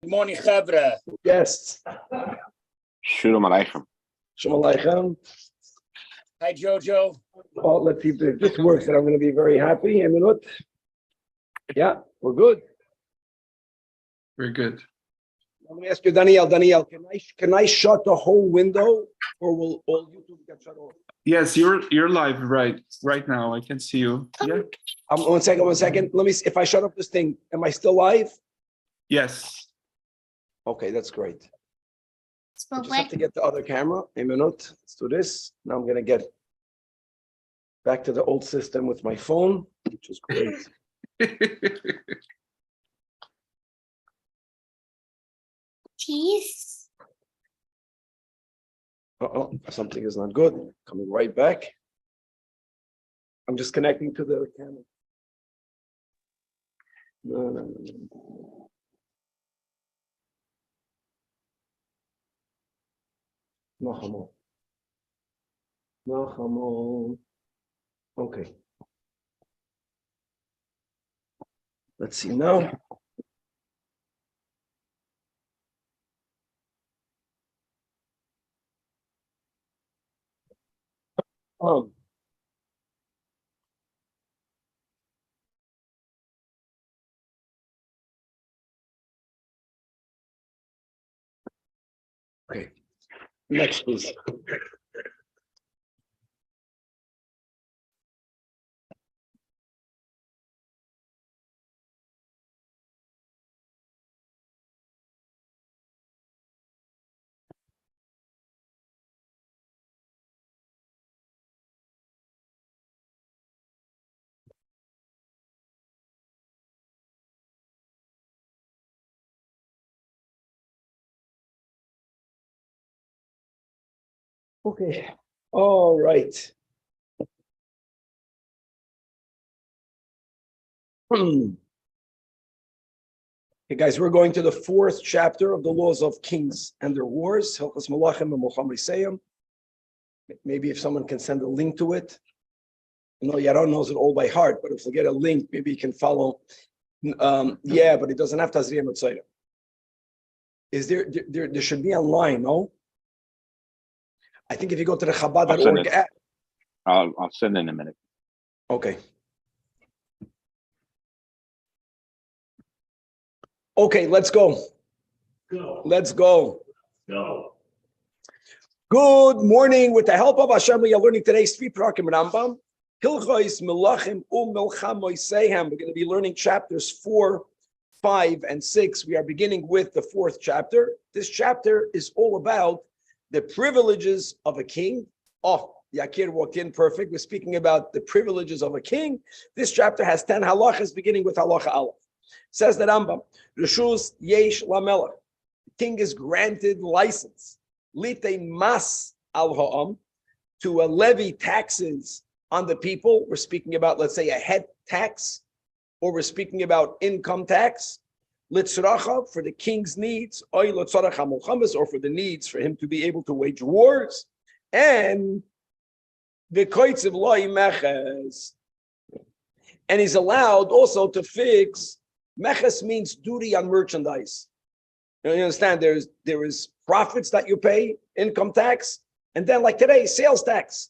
Good morning, Chavra. Guests. Shalom Aleichem. Shalom Aleichem. Hi, Jojo. Oh, let's see if this works, and I'm going to be very happy. A minute. Yeah, we're good. Very good. Let me ask you, Daniel, can I shut the whole window, or will all YouTube get shut off? Yes, you're live right now. I can see you. Yeah. One second. Let me see if I shut up this thing. Am I still live? Yes. Okay, that's great. I just have to get the other camera. A minute. Let's do this. Now I'm going to get back to the old system with my phone, which is great. Cheese. Something is not good. Coming right back. I'm just connecting to the camera. No. No. Okay. Let's see now. Okay. Next, please. Okay. All right. Okay, guys, we're going to the fourth chapter of the laws of kings and their wars. Hilchos Malachim and Mulcham Risayim. Maybe if someone can send a link to it. I know Yaron knows it all by heart, but if we get a link, maybe you can follow. Yeah, but it doesn't have Tazriya Mitzayim. Is there should be online, no? I think if you go to the Chabad.org app. I'll send in a minute. Okay. Okay, let's go. Let's go. Good morning. With the help of Hashem, we are learning today's 3 Prakim Rambam. Hilchos Melachim Milcham Moiseihem. We're going to be learning chapters 4, 5, and 6. We are beginning with the 4th chapter. This chapter is all about the privileges of a king. Oh, Yakir walked in perfect. We're speaking about the privileges of a king. This chapter has 10 halachas, beginning with halacha aleph. Says the Rambam, Rishus Yesh Lamelech. The king is granted license. Lite mas al ha'am, to levy taxes on the people. We're speaking about, let's say, a head tax, or we're speaking about income tax. Litzracha, for the king's needs, or litzarach hamulchamas, or for the needs for him to be able to wage wars, and the koitziv loy meches, and he's allowed also to fix. Meches means duty on merchandise. You understand? There is profits that you pay, income tax, and then like today, sales tax.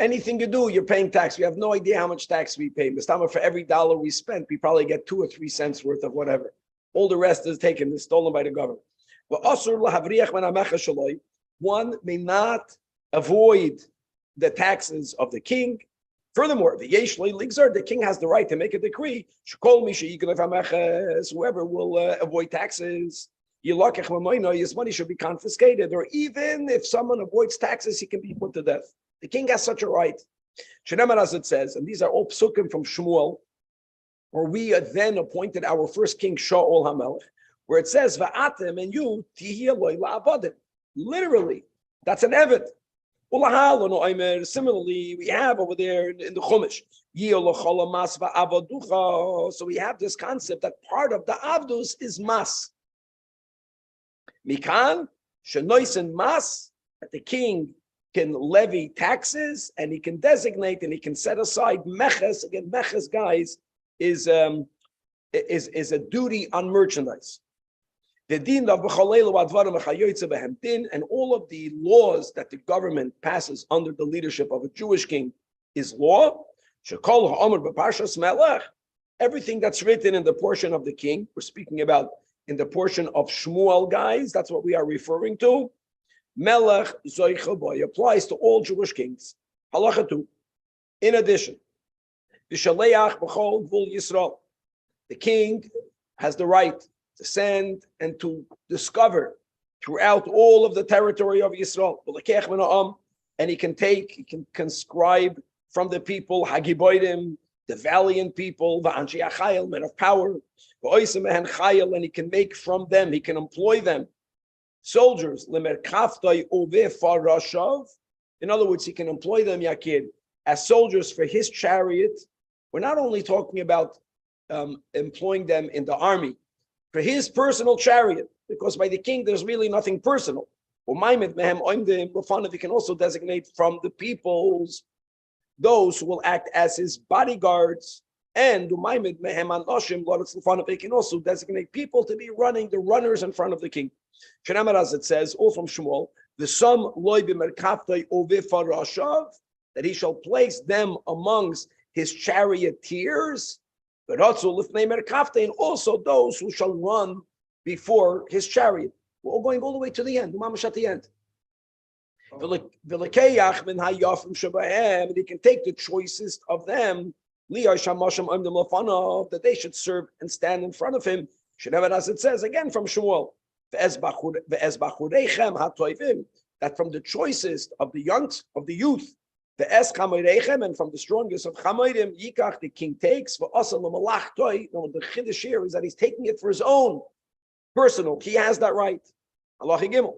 Anything you do, you're paying tax. We have no idea how much tax we pay. Mistama, for every dollar we spent, we probably get 2 or 3 cents worth of whatever. All the rest is taken, is stolen by the government. One may not avoid the taxes of the king. Furthermore, the king has the right to make a decree. Whoever will avoid taxes, his money should be confiscated. Or even if someone avoids taxes, he can be put to death. The king has such a right. As it says, and these are all psukim from Shmuel, where we then appointed our first king, Shaul HaMelech, where it says, Va'atem, and you, tihiyah loy la'avadim. Literally, that's an eved. Similarly, we have over there in the Chumash, so we have this concept that part of the avdus is mas. Mikan, shenoisen mas, that the king can levy taxes and he can designate and he can set aside meches. Again, meches, guys, is a duty on merchandise. The din of b'cholelu advarim v'chayotze b'hem din, and all of the laws that the government passes under the leadership of a Jewish king is law. Shekol ha'omer b'parshas melech, everything that's written in the portion of the king, we're speaking about in the portion of Shmuel, guys, that's what we are referring to. Melech zoicha boy applies to all Jewish kings. Halacha 2. In addition, the shaleach b'chol gvul Yisrael, the king has the right to send and to discover throughout all of the territory of Yisrael. And he can conscribe from the people, Hagiboidim, the valiant people, the Anshei HaChayil, men of power, and he can make from them, he can employ them, soldiers, in other words, he can employ them, Yakid, as soldiers for his chariot. We're not only talking about employing them in the army, for his personal chariot, because by the king there's really nothing personal. He can also designate from the peoples those who will act as his bodyguards, and he can also designate people to be running, the runners in front of the king. As it says, all from Shmuel, the sum that he shall place them amongst his charioteers, and also those who shall run before his chariot. We're all going all the way to the end, mamash at the end. And he can take the choicest of them, that they should serve and stand in front of him. As it says again from Shmuel, that from the choicest of the young, of the youth, and from the strongest of Chamoidim, Yikach, the king takes for us. The Chiddush here is that he's taking it for his own personal. He has that right. Allah Gimel.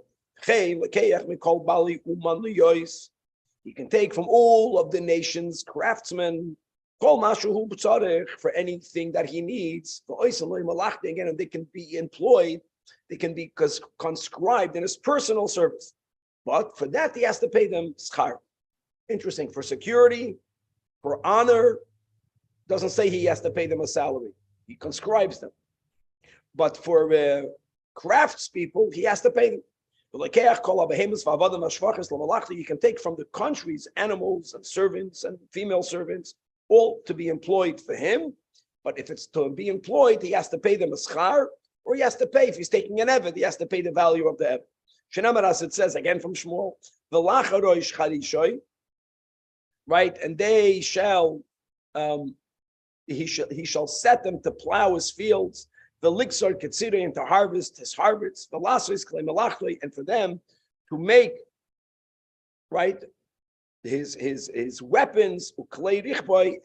He can take from all of the nations craftsmen for anything that he needs. Again, and they can be employed, they can be conscribed in his personal service. But for that, he has to pay them schar. Interesting. For security, for honor, doesn't say he has to pay them a salary. He conscribes them. But for craftspeople, he has to pay them. You can take from the countries animals and servants and female servants, all to be employed for him. But if it's to be employed, he has to pay them a schar, or he has to pay, if he's taking an eved, he has to pay the value of the eved. Shenamar, it says again from Shmuel, right, and they shall, he shall set them to plow his fields, the liksar considering to harvest his harvests, the lasos claim and for them to make, right, his weapons,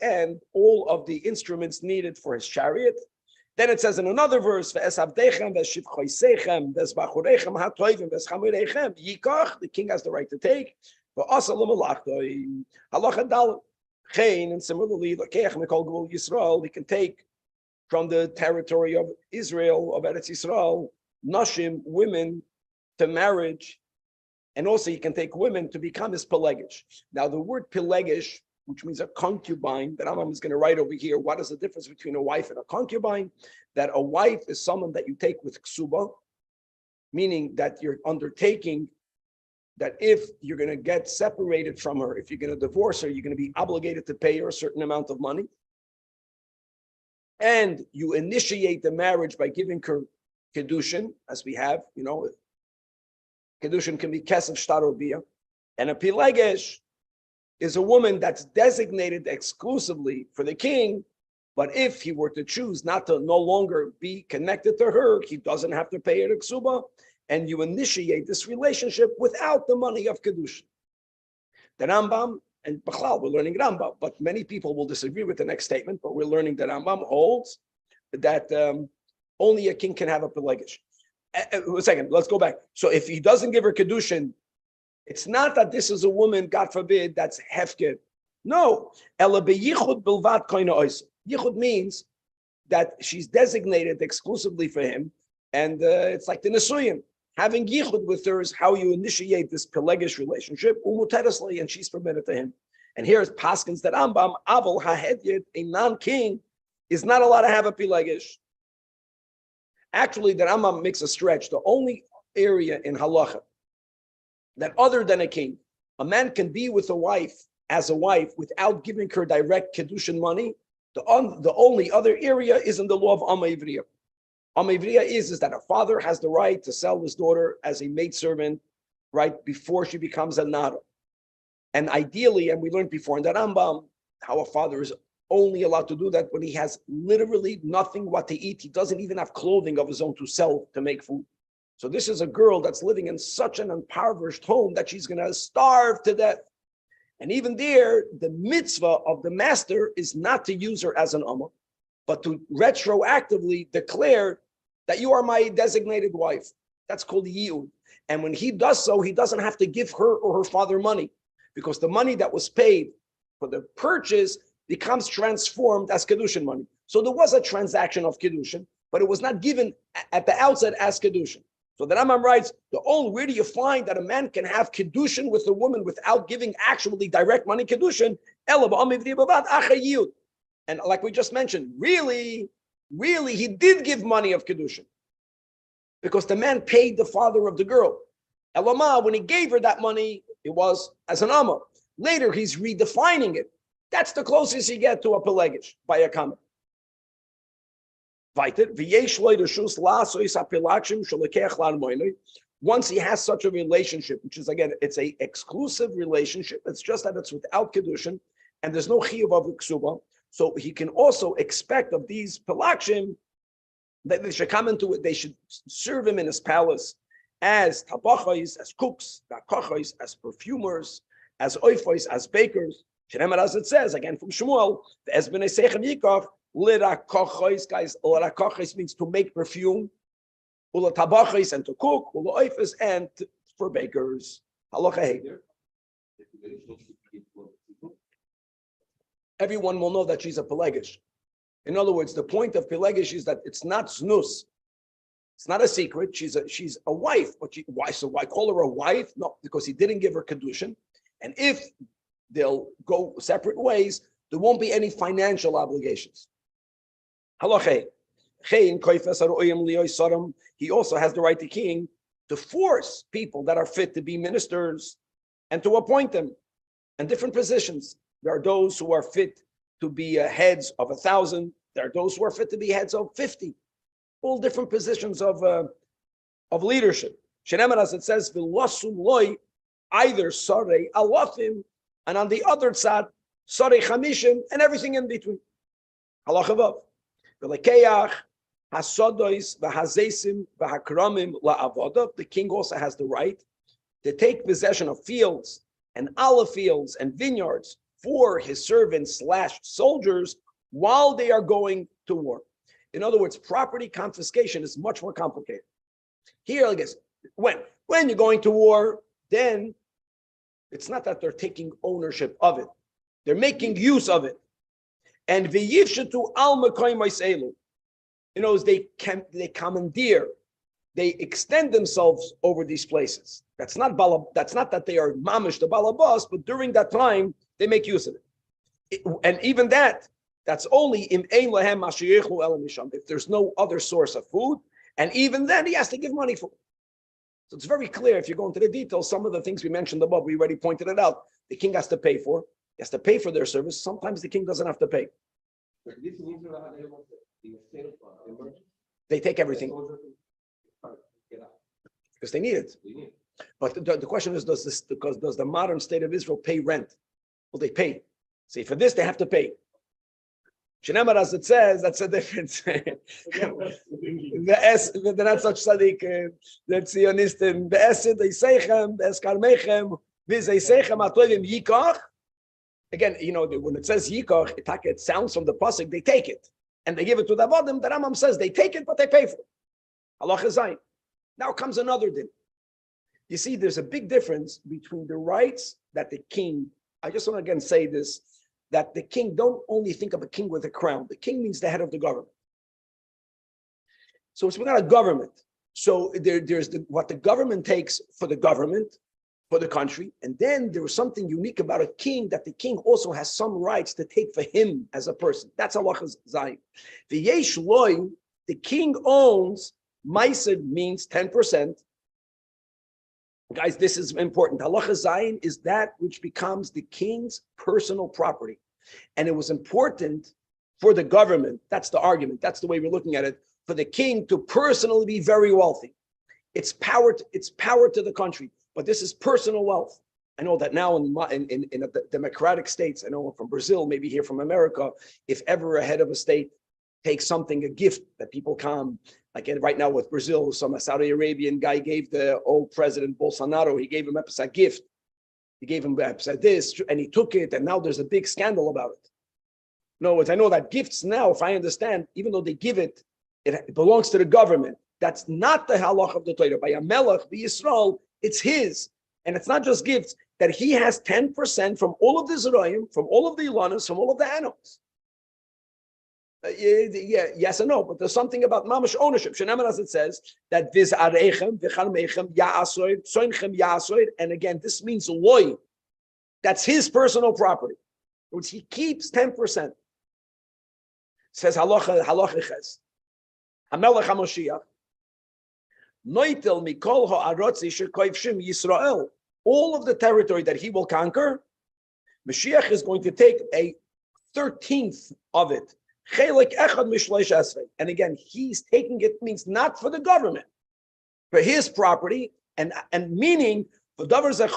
and all of the instruments needed for his chariot. Then it says in another verse, the king has the right to take. And similarly, he can take from the territory of Israel, of Eretz Yisrael, nashim, women, to marriage, and also he can take women to become his pelegish. Now the word pelegish, which means a concubine, that Rambam is going to write over here, what is the difference between a wife and a concubine? That a wife is someone that you take with ksuba, meaning that you're undertaking that if you're going to get separated from her, if you're going to divorce her, you're going to be obligated to pay her a certain amount of money. And you initiate the marriage by giving her kedushin, as we have, kedushin can be kesef shtarobiyah, and a pilegesh is a woman that's designated exclusively for the king, but if he were to choose not to no longer be connected to her, he doesn't have to pay her ksuba, and you initiate this relationship without the money of kedushin. The Rambam, and Bachlal, we're learning Rambam, but many people will disagree with the next statement, but we're learning that Rambam holds that only a king can have a pelegish. A second, let's go back. So if he doesn't give her kedushin, it's not that this is a woman, God forbid, that's hefker. No. Yichud means that she's designated exclusively for him, and it's like the Nesuyim. Having yichud with her is how you initiate this pelegish relationship, and she's permitted to him. And here's Paskins that Rambam, Aval HaHedyet, a non-king, is not allowed to have a pelegish. Actually, the Rambam makes a stretch. The only area in halacha that other than a king, a man can be with a wife as a wife without giving her direct kedushin money. The only other area is in the law of Amma Ivriya. Amma Ivriya is that a father has the right to sell his daughter as a maidservant right before she becomes a nara. And ideally, and we learned before in the Rambam, how a father is only allowed to do that when he has literally nothing what to eat. He doesn't even have clothing of his own to sell to make food. So this is a girl that's living in such an impoverished home that she's going to starve to death. And even there, the mitzvah of the master is not to use her as an amma, but to retroactively declare that you are my designated wife. That's called yiyud. And when he does so, he doesn't have to give her or her father money, because the money that was paid for the purchase becomes transformed as kedushin money. So there was a transaction of kedushin, but it was not given at the outset as kedushin. So the Rambam writes, where do you find that a man can have kedushin with a woman without giving actually direct money kedushin? And like we just mentioned, really, he did give money of kedushin, because the man paid the father of the girl. Elama, when he gave her that money, it was as an amma. Later, he's redefining it. That's the closest you get to a pelegish by a comment. Once he has such a relationship, which is, again, it's a exclusive relationship, it's just that it's without kedushin, and there's no chiyuv of ksuba, so he can also expect of these pelakshim that they should come into it, they should serve him in his palace as tabachos, as cooks, as perfumers, as oifos, as bakers. As it says, again from Shmuel, guys, lirakochos means to make perfume, ulatabachos and to cook, ulaoifos and for bakers. Halacha. Everyone will know that she's a pelegish. In other words, the point of pelegish is that it's not znus. It's not a secret. She's a wife. But why? So why call her a wife? No, because he didn't give her kedushin. And if they'll go separate ways, there won't be any financial obligations. Halacha. He also has the right, the king, to force people that are fit to be ministers and to appoint them in different positions. There are those who are fit to be heads of 1,000. There are those who are fit to be heads of 50. All different positions of leadership. Shenemer, as it says, v'losum loy, either sarei alafim, and on the other side, sarei chamishim, and everything in between. Halacha vav. V'lekeach hasodois v'hazesim v'hakramim la'avodah. The king also has the right to take possession of fields and olive fields and vineyards for his servants / soldiers while they are going to war. In other words, property confiscation is much more complicated. Here, I guess, when you're going to war, then it's not that they're taking ownership of it. They're making use of it. And v'yifshatu al makoim elu. You know, they commandeer, they extend themselves over these places. That's not that they are mamish the balabas, but during that time, they make use of it. And even that's only im ein lahem mashiyichlu el misham, if there's no other source of food, and even then he has to give money for it. So it's very clear if you go into the details, some of the things we mentioned above, we already pointed it out. The king has to pay for, he has to pay for their service. Sometimes the king doesn't have to pay. They take everything because they need it. But the question is, does the modern state of Israel pay rent? Well, they pay. See, for this they have to pay. Shenemar, as it says, that's a difference. They're not such tzaddik, they're Zionistim. Again, you know, when it says yikach, it sounds from the pasuk, they take it. And they give it to the avodim. The Rambam says they take it, but they pay for it. Halacha zayin. Now comes another din. You see, there's a big difference between the rights that the king, I just want to again say this, that the king, don't only think of a king with a crown. The king means the head of the government. So it's not a government. So there's what the government takes for the government, for the country. And then there was something unique about a king, that the king also has some rights to take for him as a person. That's halacha zayin. The yesh loy, the king owns Meiser means 10%. Guys, this is important. Halacha Zayin is that which becomes the king's personal property. And it was important for the government. That's the argument. That's the way we're looking at it. For the king to personally be very wealthy. It's power to the country. But this is personal wealth. I know that now in the democratic states, I know from Brazil, maybe here from America, if ever a head of a state takes something, a gift that people come, like right now with Brazil, some Saudi Arabian guy gave the old president Bolsonaro, he gave him a gift. He gave him this, and he took it, and now there's a big scandal about it. No, I know that gifts now, if I understand, even though they give it, it belongs to the government. That's not the halach of the Torah. By a melech, by Yisrael, it's his. And it's not just gifts, that he has 10% from all of the Zerayim, from all of the Ilanas, from all of the animals. Yes and no, but there's something about mamash ownership. Sheneman, as it says, that viz arechem, vicharmechem, ya'asoid, soinchem ya'asoid, and again, this means loy. That's his personal property, which he keeps 10%. Says halacha ches. Hamelech HaMoshiach. Noitel mikol ha'arotzi shekoivshim Yisrael. All of the territory that he will conquer, Mashiach is going to take a 13th of it. And again, he's taking it, means not for the government, for his property, and meaning that's the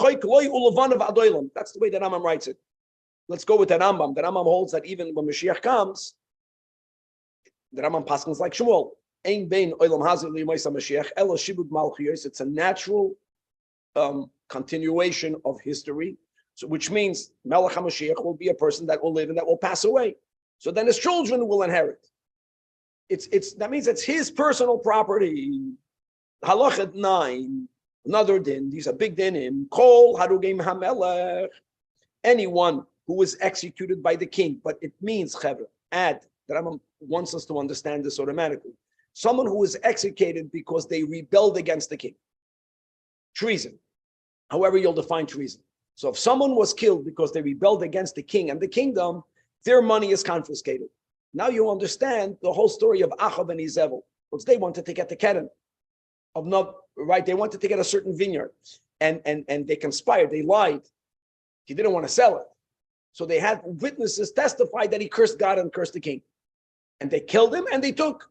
way that Rambam writes it. Let's go with the Rambam. The Rambam holds that even when Mashiach comes, the Rambam paskins like Shmuel. It's a natural continuation of history, so which means Melech HaMashiach will be a person that will live and that will pass away. So then his children will inherit. That means it's his personal property. Halachat 9, another din. These are big dinim. Kol harugim hamelech. Anyone who was executed by the king, but it means chevra. Add that Rambam wants us to understand this automatically. Someone who was executed because they rebelled against the king. Treason. However you'll define treason. So if someone was killed because they rebelled against the king and the kingdom, their money is confiscated. Now you understand the whole story of Achav and Izebel. Because they wanted to get the Keren. They wanted to get a certain vineyard. And they conspired, they lied. He didn't want to sell it. So they had witnesses testify that he cursed God and cursed the king. And they killed him and they took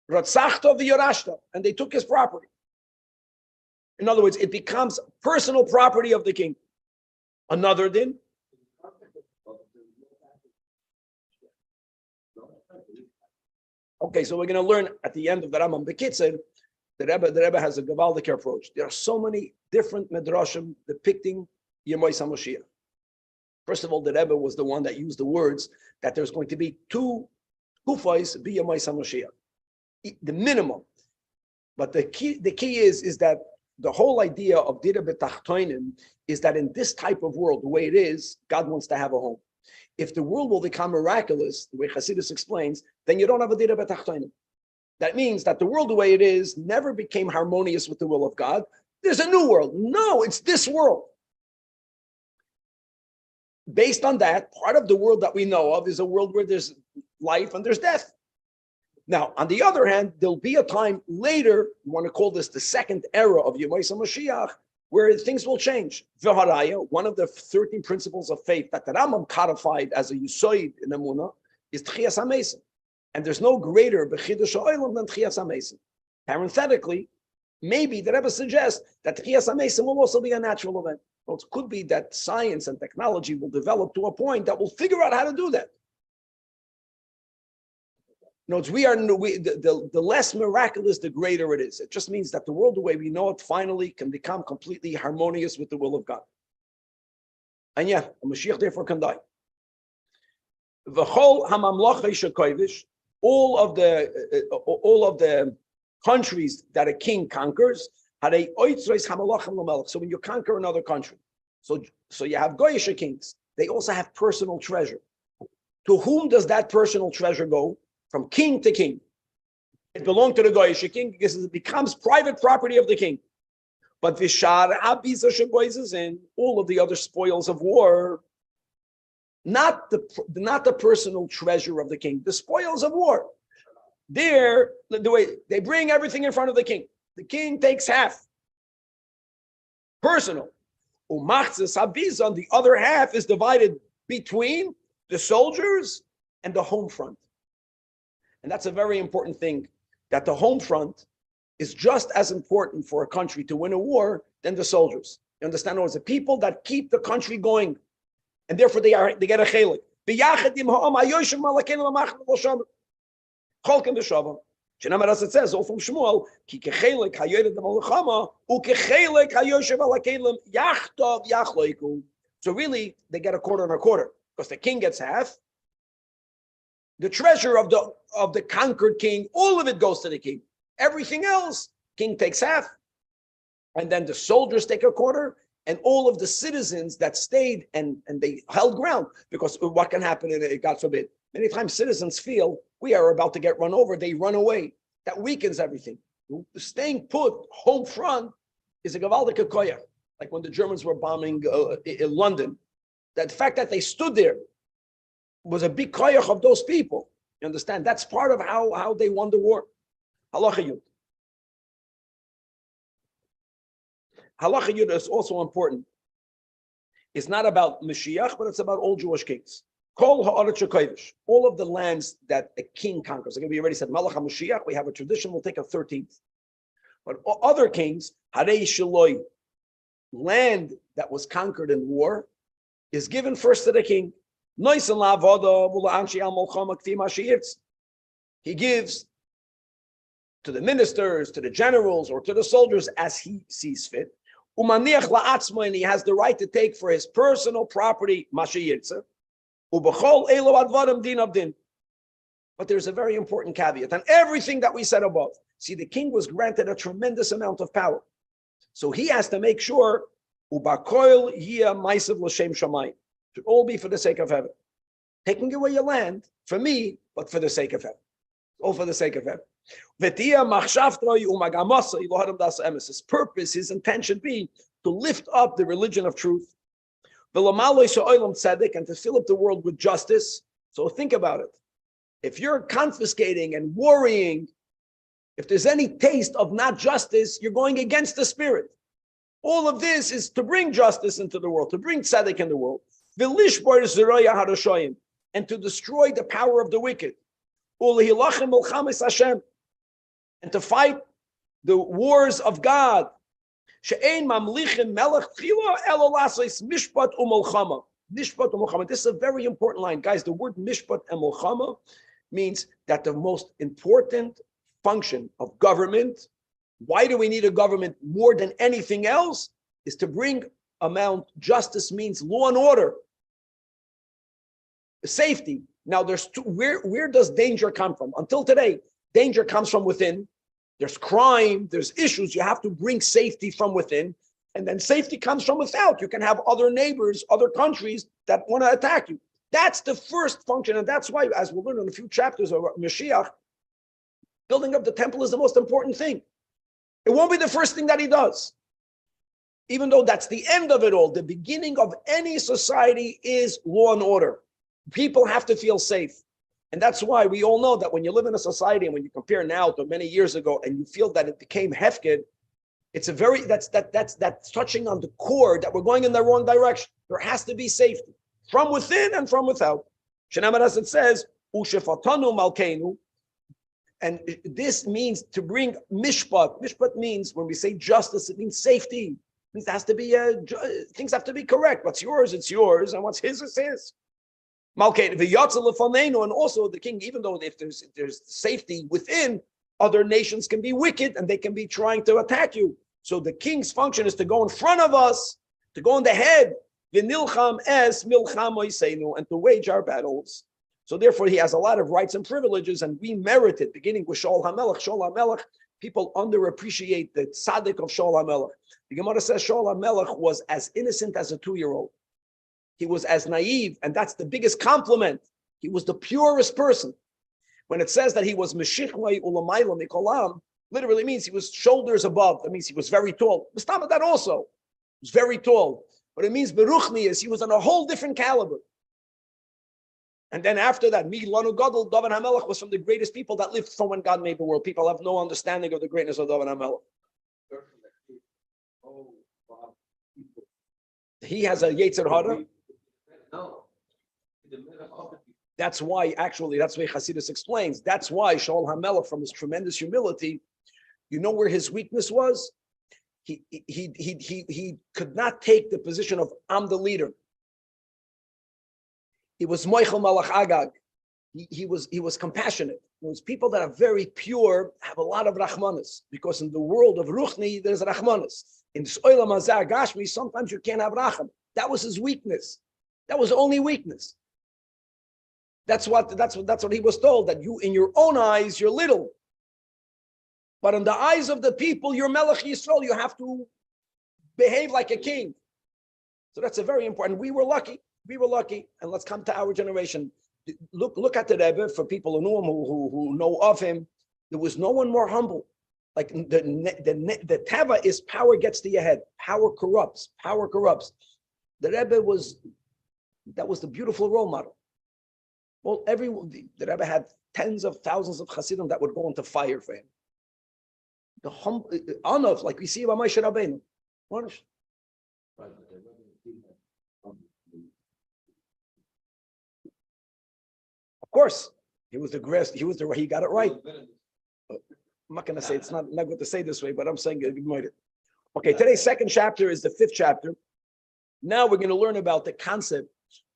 Ratzachta v'Yorashta, and they took his property. In other words, it becomes personal property of the king. Another din. Okay, so we're going to learn at the end of the Rambam Bekitzer, the Rebbe has a Gavaldik approach. There are so many different midrashim depicting Yemoi Samoshiach. First of all, the Rebbe was the one that used the words that there's going to be 2 kufais be Yemoi Samoshiach. The minimum. But the key is that the whole idea of Dira B'Tachtoinim is that in this type of world, the way it is, God wants to have a home. If the world will become miraculous, the way Hasidus explains, then you don't have a Dira B'Tachtoinim. That means that the world, the way it is, never became harmonious with the will of God. There's a new world. No, it's this world. Based on that, part of the world that we know of is a world where there's life and there's death. Now, on the other hand, there'll be a time later, we want to call this the second era of Yemei Mashiach, where things will change. V'haraya, one of the 13 principles of faith that the Rambam codified as a Yusoid in Emunah, is Tchias HaMesim. And there's no greater B'chidush HaOlam than Tchias HaMesim. Parenthetically, maybe the Rebbe suggests that Tchias HaMesim will also be a natural event. Well, it could be that science and technology will develop to a point that will figure out how to do that. No, the less miraculous, the greater it is. It just means that the world, the way we know it, finally can become completely harmonious with the will of God. And yeah, a Mashiach therefore can die. All of the countries that a king conquers, so when you conquer another country, so you have Goyish kings, they also have personal treasure. To whom does that personal treasure go? From king to king. It belonged to the Goyish king because it becomes private property of the king. But Vishar Abiza in all of the other spoils of war, not the personal treasure of the king, the spoils of war. There, the way they bring everything in front of the king takes half. Personal. Umachzes habizon, the other half is divided between the soldiers and the home front. And that's a very important thing, that the home front is just as important for a country to win a war than the soldiers. You understand? It's the people that keep the country going, and therefore they get a chelik. As it says, all from Shmuel, so really, they get a quarter and a quarter, because the king gets half. The treasure of the conquered king, all of it goes to the king. Everything else, king takes half. And then the soldiers take a quarter, and all of the citizens that stayed and they held ground, because what can happen, God forbid, many times citizens feel we are about to get run over, they run away. That weakens everything. Staying put, home front, is a gewaldige koyach. Like when the Germans were bombing in London, that fact that they stood there was a big koyach of those people. You understand? That's part of how they won the war. Halacha Yud. Halacha Yud is also important. It's not about Mashiach, but it's about all Jewish kings. Kol ha'aretz shekodesh, all of the lands that a king conquers. Like we already said, Malach HaMashiach, we have a tradition, we'll take a 13th. But other kings, Harei Shaloi, land that was conquered in war, is given first to the king. He gives to the ministers, to the generals, or to the soldiers as he sees fit. And he has the right to take for his personal property, but there's a very important caveat, and everything that we said above. See, the king was granted a tremendous amount of power, so he has to make sure should all be for the sake of heaven. Taking away your land for me, but for the sake of heaven, all for the sake of heaven. His purpose, his intention being to lift up the religion of truth, and to fill up the world with justice. So think about it. If you're confiscating and worrying, if there's any taste of not justice, you're going against the spirit. All of this is to bring justice into the world, to bring tzedek in the world, and to destroy the power of the wicked, and to fight the wars of God. This is a very important line, guys. The word mishpat and mulchama means that the most important function of government, why do we need a government more than anything else, is to bring about justice, means law and order, safety. Now, where does danger come from? Until today, danger comes from within. There's crime, there's issues. You have to bring safety from within, and then safety comes from without. You can have other neighbors, other countries that want to attack you. That's the first function, and that's why, as we'll learn in a few chapters of Mashiach, building up the temple is the most important thing. It won't be the first thing that he does, even though that's the end of it all. The beginning of any society is law and order. People have to feel safe. And that's why we all know that when you live in a society, and when you compare now to many years ago, and you feel that it became hefked, it's that's touching on the core that we're going in the wrong direction. There has to be safety from within and from without. Shenamar, as it says, Ushefatanu malkeinu, and this means to bring mishpat. Mishpat means, when we say justice, it means safety. It means there has to be things have to be correct. What's yours, it's yours, and what's his is his. And also the king, even though if there's safety within, other nations can be wicked and they can be trying to attack you. So the king's function is to go in front of us, to go in the head, and to wage our battles. So therefore he has a lot of rights and privileges, and we merit it, beginning with Shaul HaMelech. Shaul HaMelech, people underappreciate the tzaddik of Shaul HaMelech. The Gemara says Shaul HaMelech was as innocent as a 2-year-old. He was as naive, and that's the biggest compliment. He was the purest person. When it says that he was Meshichmai Ulamayla Mikolam, literally means he was shoulders above. That means he was very tall. Mustama, that also was very tall. But it means Beruchni is he was on a whole different caliber. And then after that, Milanu Gadol, David HaMelech was from the greatest people that lived from when God made the world. People have no understanding of the greatness of David HaMelech. He has a Yetzer Hara. That's why, actually, that's why Hasidus explains. That's why Shaul HaMelech, from his tremendous humility, you know where his weakness was? He could not take the position of I'm the leader. He was Moichel Malach Agag. He was compassionate. Those people that are very pure have a lot of rachmanis, because in the world of Ruchni there's rachmanis. In this Olam Hazeh Gashmi, sometimes you can't have racham. That was his weakness. That was the only weakness. That's what he was told, that you in your own eyes you're little, but in the eyes of the people you're Melech Yisrael. You have to behave like a king. So that's a very important. We were lucky. And let's come to our generation. Look at the Rebbe. For people who knew him, who know of him, there was no one more humble. Like the tava is power gets to your head. Power corrupts. The Rebbe was the beautiful role model. Well, the Rebbe had tens of thousands of Hasidim that would go into fire for him. The humble, Anav, like we see by Moshe Rabbeinu. Of course, he was the greatest. He got it right. I'm not going to say, it's not good to say this way, but I'm saying it. Okay, today's second chapter is the fifth chapter. Now we're going to learn about the concept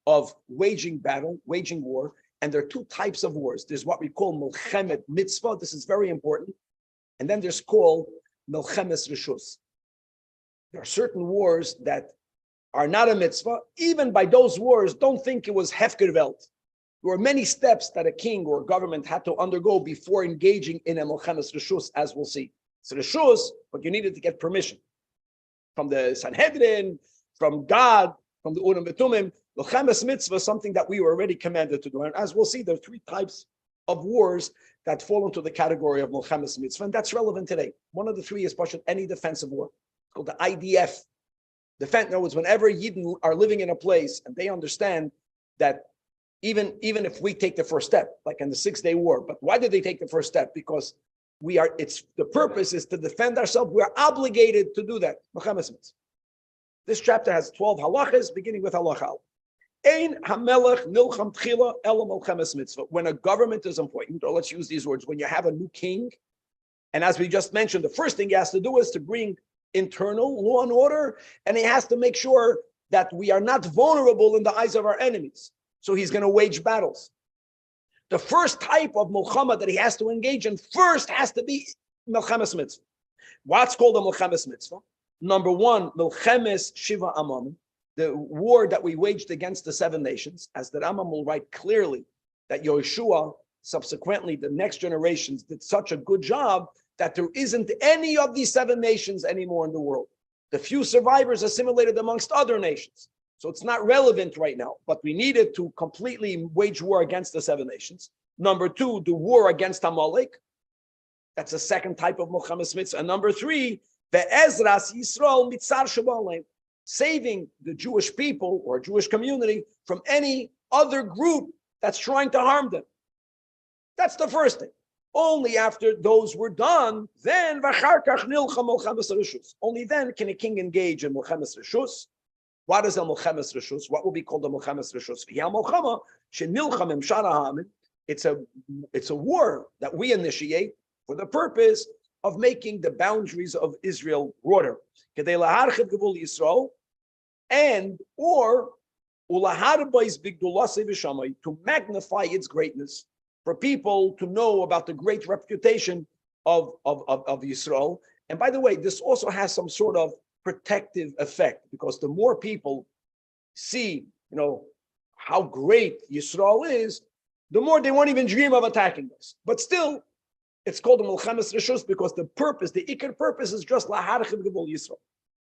of waging battle, waging war. And there are two types of wars. There's what we call Milchemet Mitzvah. This is very important. And then there's called Milchemes Rishus. There are certain wars that are not a mitzvah. Even by those wars, don't think it was Hefkerwelt. There were many steps that a king or a government had to undergo before engaging in a Milchemes Rishus, as we'll see. So Rishus, but you needed to get permission from the Sanhedrin, from God, from the Urim V'Tumim. Milchemes Mitzvah is something that we were already commanded to do. And as we'll see, there are three types of wars that fall into the category of Milchemes Mitzvah, and that's relevant today. One of the three is any defensive war. It's called the IDF. Defense, in other words, whenever Yidden are living in a place and they understand that even if we take the first step, like in the 6-day war, but why did they take the first step? Because the purpose is to defend ourselves. We're obligated to do that. Milchemes Mitzvah. This chapter has 12 halachas, beginning with halacha al. Ein hamelech nilcham tchila ela milchemes mitzvah. When a government is important, or let's use these words, when you have a new king, and as we just mentioned, the first thing he has to do is to bring internal law and order, and he has to make sure that we are not vulnerable in the eyes of our enemies. So he's going to wage battles. The first type of milchama that he has to engage in first has to be milchemes mitzvah. What's called a milchemes mitzvah? Number one, milchemes shiva amam, the war that we waged against the 7 nations, as the Rambam will write clearly that Yeshua, subsequently the next generations, did such a good job that there isn't any of these 7 nations anymore in the world. The few survivors assimilated amongst other nations. So it's not relevant right now, but we needed to completely wage war against the 7 nations. Number 2, the war against Amalek. That's the second type of Milchemes Mitzvah. And number 3, the Ezras Yisrael Mitzar Shabalim, saving the Jewish people or Jewish community from any other group that's trying to harm them. That's the first thing. Only after those were done, then only then can a king engage in Milchemes Rishus. What is a Milchemes Rishus? What will be called a Milchemes Rishus? It's a war that we initiate for the purpose of making the boundaries of Israel broader. And or to magnify its greatness, for people to know about the great reputation of Yisrael. And by the way, this also has some sort of protective effect, because the more people see, how great Yisrael is, the more they won't even dream of attacking us. But still, it's called a Milchemes Rishus because the ikar purpose is just laharchiv gevul Yisrael.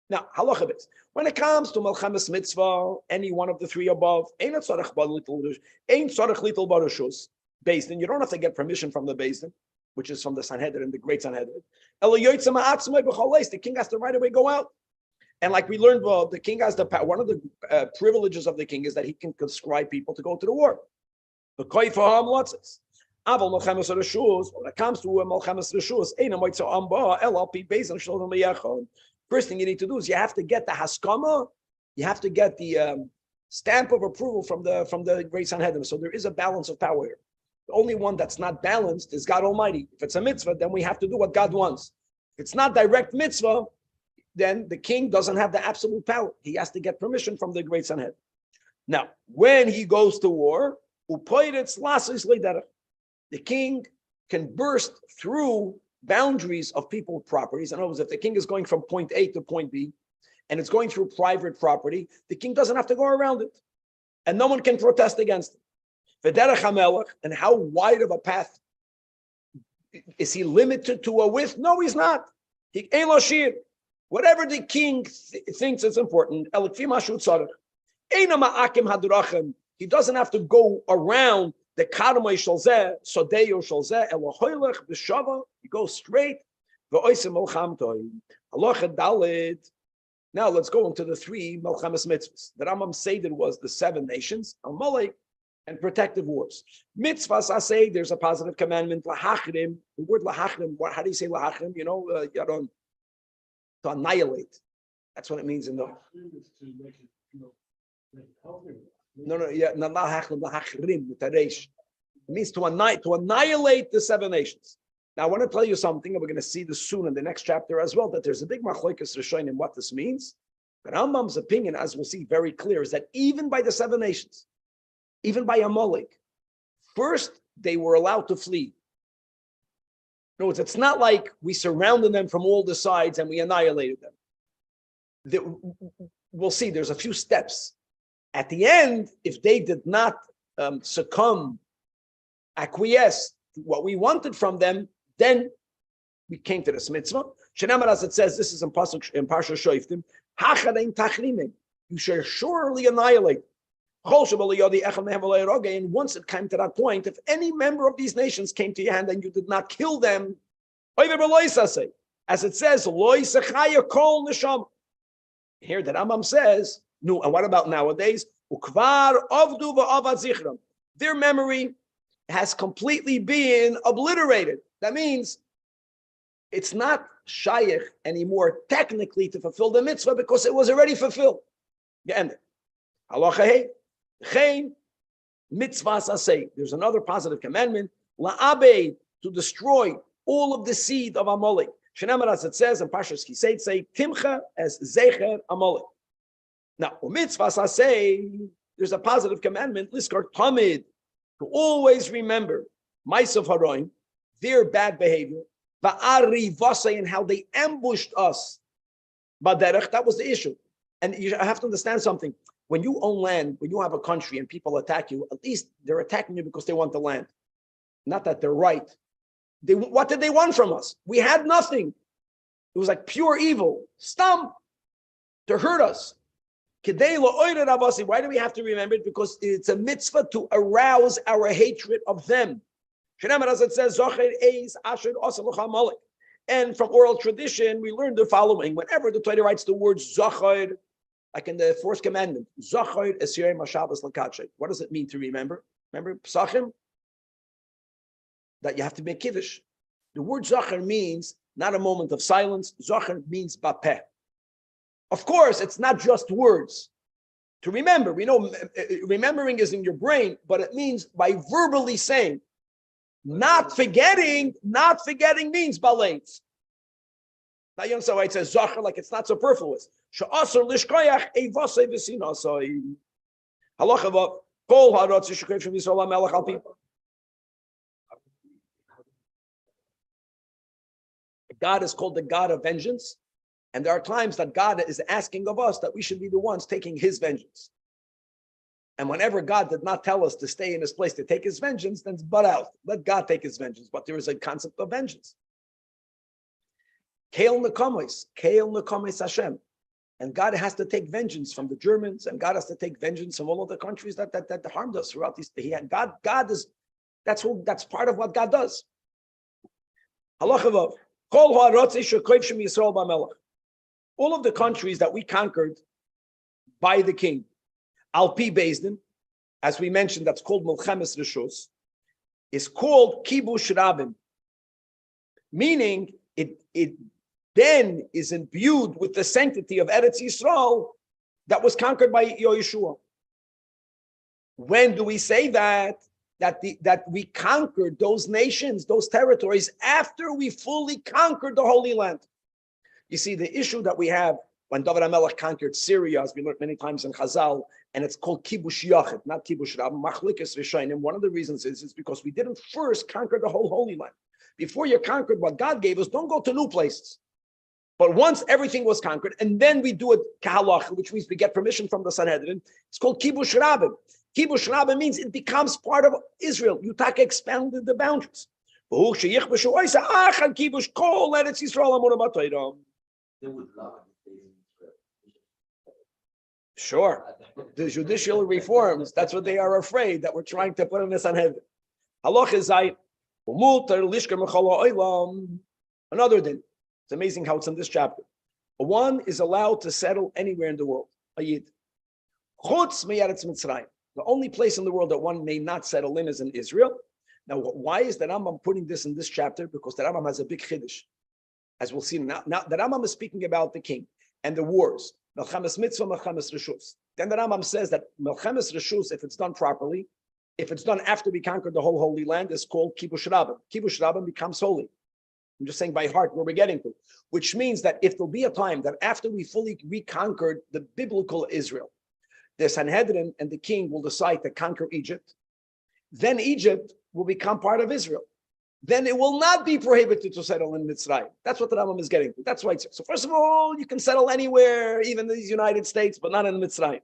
Now, halacha base. When it comes to Milchemes Mitzvah, any one of the 3 above, ain't tzarich little barashus. Beis Din, you don't have to get permission from the Beis Din, which is from the Sanhedrin, the great Sanhedrin. The king has to right away go out. And like we learned, the king has one of the privileges of the king is that he can conscribe people to go to the war. The koifa hamlotzes. Aval Melchemes Reshus. When it comes to Melchemes Reshus, Eina Moitzo Amba LLP Beis Shalom Liyachon. First thing you need to do is you have to get the haskama. You have to get the stamp of approval from the Great Sanhedrin. So there is a balance of power here. The only one that's not balanced is God Almighty. If it's a mitzvah, then we have to do what God wants. If it's not direct mitzvah, then the king doesn't have the absolute power. He has to get permission from the Great Sanhedrin. Now, when he goes to war, the king can burst through boundaries of people's properties. In other words, if the king is going from point A to point B, and it's going through private property, the king doesn't have to go around it. And no one can protest against it. And how wide of a path is he limited to a width? No, he's not. Whatever the king thinks is important, he doesn't have to go around the Karmai Shalzeh, Sodeyo Shalzeh, Elohoilech, B'Shava, he goes straight. Now let's go into the three Melchemes mitzvahs. The Rambam said it was the 7 nations, Amalek, and protective wars. Mitzvahs, I say there's a positive commandment, lahachrim. The word lahachrim, how do you say lahachrim? Yaron, to annihilate. That's what it means in the. Not lahachrim, with a resh. It means to annihilate the 7 nations. Now, I want to tell you something, and we're going to see this soon in the next chapter as well, that there's a big machlokes rishonim in what this means. But Rambam's opinion, as we'll see very clear, is that even by the 7 nations, even by Amalek, first they were allowed to flee. In other words, it's not like we surrounded them from all the sides and we annihilated them. We'll see, there's a few steps. At the end, if they did not acquiesce to what we wanted from them, then we came to this mitzvah. Shenamar, as it says, this is in Parsha Shoftim, Hacharein tachrimim, you shall surely annihilate. And once it came to that point, if any member of these nations came to your hand and you did not kill them, as it says, here the Rambam says, no, and what about nowadays? Their memory has completely been obliterated. That means it's not shayach anymore technically to fulfill the mitzvah because it was already fulfilled. Halacha hey, mitzvahs asay. There's another positive commandment, la'abed, to destroy all of the seed of Amalek. Shenamar, as it says in Parshas Kisei, say timcha as zecher Amalek. Now, mitzvahs asay, there's a positive commandment, liskar tamid, to always remember Ma'asav Haroim, their bad behavior, va'ari vasay, and how they ambushed us. Baderech, that was the issue. And you have to understand something. When you own land, when you have a country and people attack you, at least they're attacking you because they want the land. Not that they're right. What did they want from us? We had nothing. It was like pure evil. Stam, to hurt us. Why do we have to remember it? Because it's a mitzvah to arouse our hatred of them. As it says, and from oral tradition, we learned the following. Whenever the Torah writes the word Zachar, like in the 4th commandment, Zachar esirei mashavas l'kadshay. What does it mean to remember? Remember Psachim? That you have to make kiddush. The word Zachar means not a moment of silence. Zachar means bapeh. Of course, it's not just words. To remember, we know remembering is in your brain, but it means by verbally saying. Not forgetting means balance. Now you understand why it says Zachar, like it's not superfluous. Halacha kol haratz yishukei from Yisrael HaMelech al pi. God is called the God of vengeance. And there are times that God is asking of us that we should be the ones taking his vengeance. And whenever God did not tell us to stay in his place to take his vengeance, then butt out. Let God take his vengeance. But there is a concept of vengeance. Keil nekamis Hashem. And God has to take vengeance from the Germans, and God has to take vengeance from all of the countries that harmed us throughout these. God is that's part of what God does. Halacha vav. All of the countries that we conquered by the king, Alpi Bezdin, as we mentioned, that's called Milchemes Rishus, is called Kibush Rabim, meaning it then is imbued with the sanctity of Eretz Yisrael that was conquered by Yeshua. When do we say that? That we conquered those nations, those territories, after we fully conquered the Holy Land. You see, the issue that we have when David HaMelech conquered Syria, as we learned many times in Chazal, and it's called Kibush Yachid, not Kibush Rab, Machlikas Rishayin. And one of the reasons is because we didn't first conquer the whole Holy Land. Before you conquered what God gave us, don't go to new places. But once everything was conquered, and then we do it kahalach, which means we get permission from the Sanhedrin, it's called Kibush Rabim. Kibush Rabim means it becomes part of Israel. You expanded the boundaries. Sure. The judicial reforms, that's what they are afraid, that we're trying to put in the Sanhedrin. Halach is another din. It's amazing how it's in this chapter. One is allowed to settle anywhere in the world. A yid. The only place in the world that one may not settle in is in Israel. Now, why is the Rambam putting this in this chapter? Because the Rambam has a big chiddush. As we'll see now, the Rambam is speaking about the king and the wars. Melchemes mitzvah, Melchemes reshus. Then the Rambam says that Melchemes reshus, if it's done properly, if it's done after we conquered the whole Holy Land, is called Kibush Rabim. Kibush Rabim becomes holy. I'm just saying by heart where we're getting to, which means that if there'll be a time that after we fully reconquered the biblical Israel, the Sanhedrin and the king will decide to conquer Egypt, then Egypt will become part of Israel. Then it will not be prohibited to settle in Mitzrayim. That's what the Rambam is getting to. That's why it's so. First of all, you can settle anywhere, even in the United States, but not in Mitzrayim.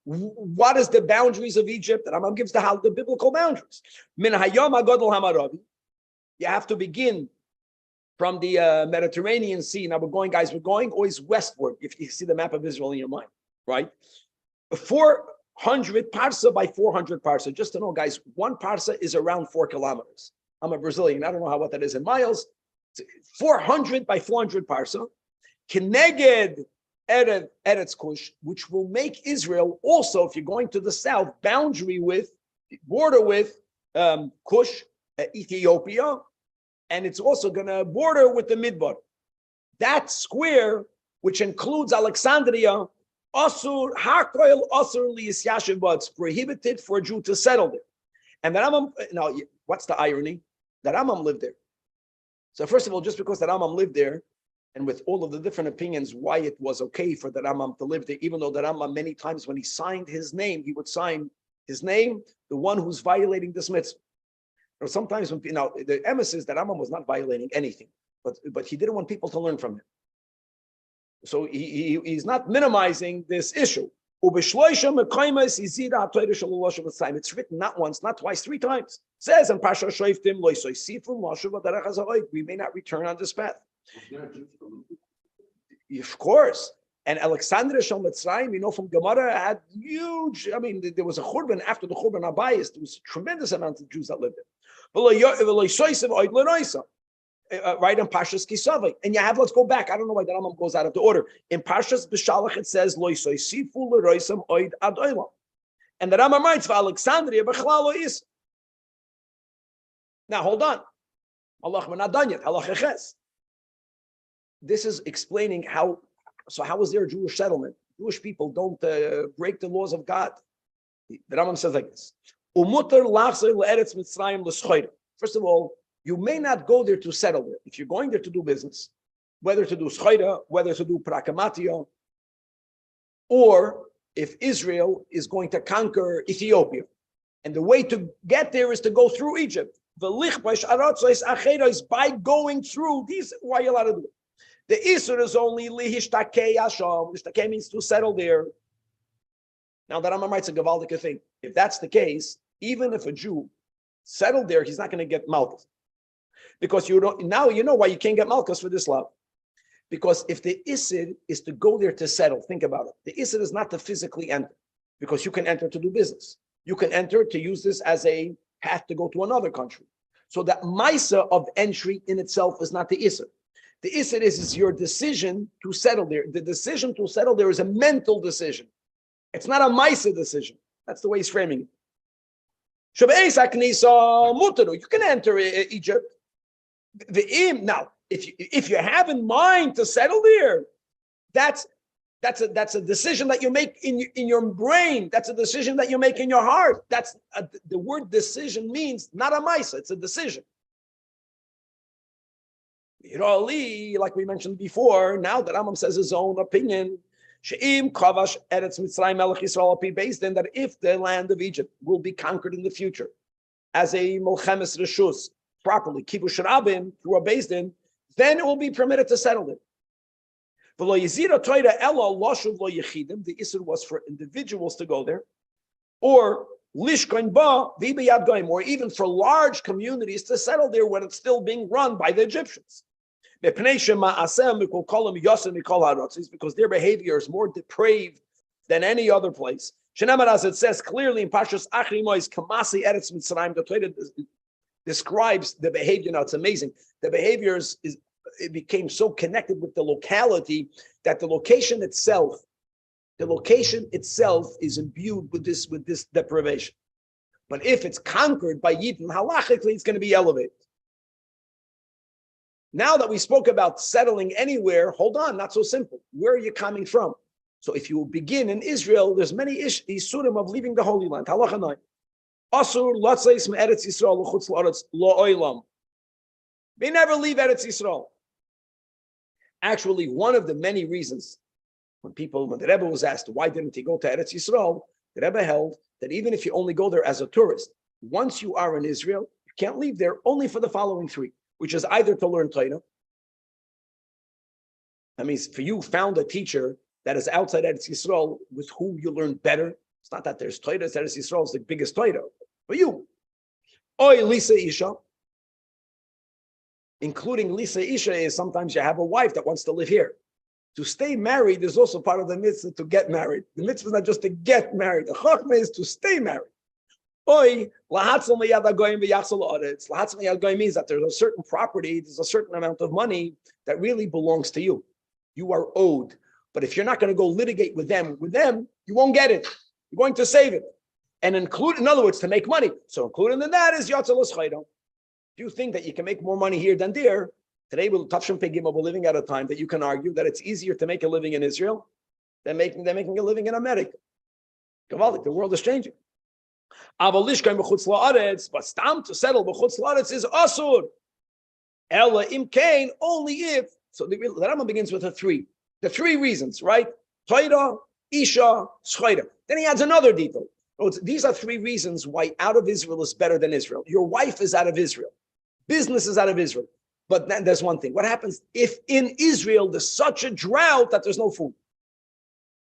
What is the boundaries of Egypt? The Rambam gives the biblical boundaries. Min hayom hagadol hamaravi. You have to begin from the Mediterranean Sea. Now we're going always westward, if you see the map of Israel in your mind, right? 400 parsa by 400 parsa. Just to know, guys, one parsa is around 4 kilometers. I'm a Brazilian. I don't know what that is in miles. 400 by 400 parsa. Keneged Eretz Kush, which will make Israel also, if you're going to the south, border with Kush, Ethiopia, and it's also going to border with the Midbar. That square, which includes Alexandria, Asur Hakoil Asur Liyisyashiv, but it's prohibited for a Jew to settle there. And the Rambam, now, what's the irony? The Rambam lived there. So first of all, just because the Rambam lived there, and with all of the different opinions why it was okay for the Rambam to live there, even though the Rambam many times when he signed his name, he would sign his name, the one who's violating this mitzvah. Or sometimes when the emes is that Rambam was not violating anything, but he didn't want people to learn from him. So he's not minimizing this issue. It's written not once, not twice, 3 times. It says in Pasha Shoiftim, we may not return on this path. Of course. And Alexandria Shal Mitzrayim, from Gemara, had huge, there was a Churban after the Churban Abayis. There was a tremendous amount of Jews that lived there. Right in Parshas Kisavai. And you have, let's go back. I don't know why the Rambam goes out of the order. In Parshas B'Shalach, it says, and the Rambam writes, for Alexandria, now hold on. Allah, we're not done yet. This is explaining how is there a Jewish settlement? Jewish people don't break the laws of God. The Rambam says like this. First of all, you may not go there to settle there. If you're going there to do business, whether to do schayra, whether to do prakamatio, or if Israel is going to conquer Ethiopia. And the way to get there is to go through Egypt. By going through these, why are you allowed to do it? The Isur is only lihishtakei asham. Lihishtakei means to settle there. Now that Rambam writes a gavaldic thing. If that's the case, even if a Jew settled there, he's not going to get malchus. Because you know why you can't get malchus for this law. Because if the Isur is to go there to settle, think about it. The Isur is not to physically enter, because you can enter to do business. You can enter to use this as a path to go to another country. So that Maisa of entry in itself is not the Isur. The Isur is your decision to settle there. The decision to settle there is a mental decision. It's not a Maisa decision. That's the way he's framing it. You can enter Egypt. Now, if you have in mind to settle there, that's a decision that you make in your brain. That's a decision that you make in your heart. The word decision means not a maisa. It's a decision. Like we mentioned before, now that Rambam says his own opinion, that if the land of Egypt will be conquered in the future as a Molchemes Reshus, properly, Kibush Rabim, through a Beis Din, then it will be permitted to settle it. The Isser was for individuals to go there, or Lishkoin Ba, Vibiyad Goim, or even for large communities to settle there when it's still being run by the Egyptians. Because their behavior is more depraved than any other place. As it says clearly in Pashas Achri Mois, Kamasi Eretz Mitzrayim, the Torah describes the behavior. Now it's amazing. The behavior it became so connected with the locality that the location itself is imbued with this deprivation. But if it's conquered by Yidden, halachically it's going to be elevated. Now that we spoke about settling anywhere, hold on, not so simple. Where are you coming from? So if you begin in Israel, there's many isurim of leaving the Holy Land. Halacha 9. Asur latzeis me'eretz Yisrael l'chutz la'aretz la'olam. They never leave Eretz Yisrael. Actually, one of the many reasons when the Rebbe was asked why didn't he go to Eretz Yisrael, the Rebbe held that even if you only go there as a tourist, once you are in Israel, you can't leave there only for the following three, which is either to learn Torah. That means for you, found a teacher that is outside Eretz Yisrael with whom you learn better. It's not that there's Torah, Eretz Yisrael is the biggest Torah. For you. Oy Lisa Isha. Including Lisa Isha is sometimes you have a wife that wants to live here. To stay married is also part of the mitzvah to get married. The mitzvah is not just to get married. The chachma is to stay married. Oy, lahatzal miyad hagoyim v'yachzal la'aretz. Lahatzal miyad hagoyim means that there's a certain property, there's a certain amount of money that really belongs to you. You are owed. But if you're not going to go litigate with them, you won't get it. You're going to save it. And include, in other words, to make money. So included in that is yatzal l'schayda. If you think that you can make more money here than there, today we're living at a time that you can argue that it's easier to make a living in Israel than making a living in America. The world is changing. But stam to settle b'chutz la'aretz is asur. Ella imkain, only if. So the Rambam begins with the three reasons, right? Torah, Isha, Schayda. Then he adds another detail. These are three reasons why out of Israel is better than Israel. Your wife is out of Israel. Business is out of Israel. But then there's one thing. What happens if in Israel there's such a drought that there's no food?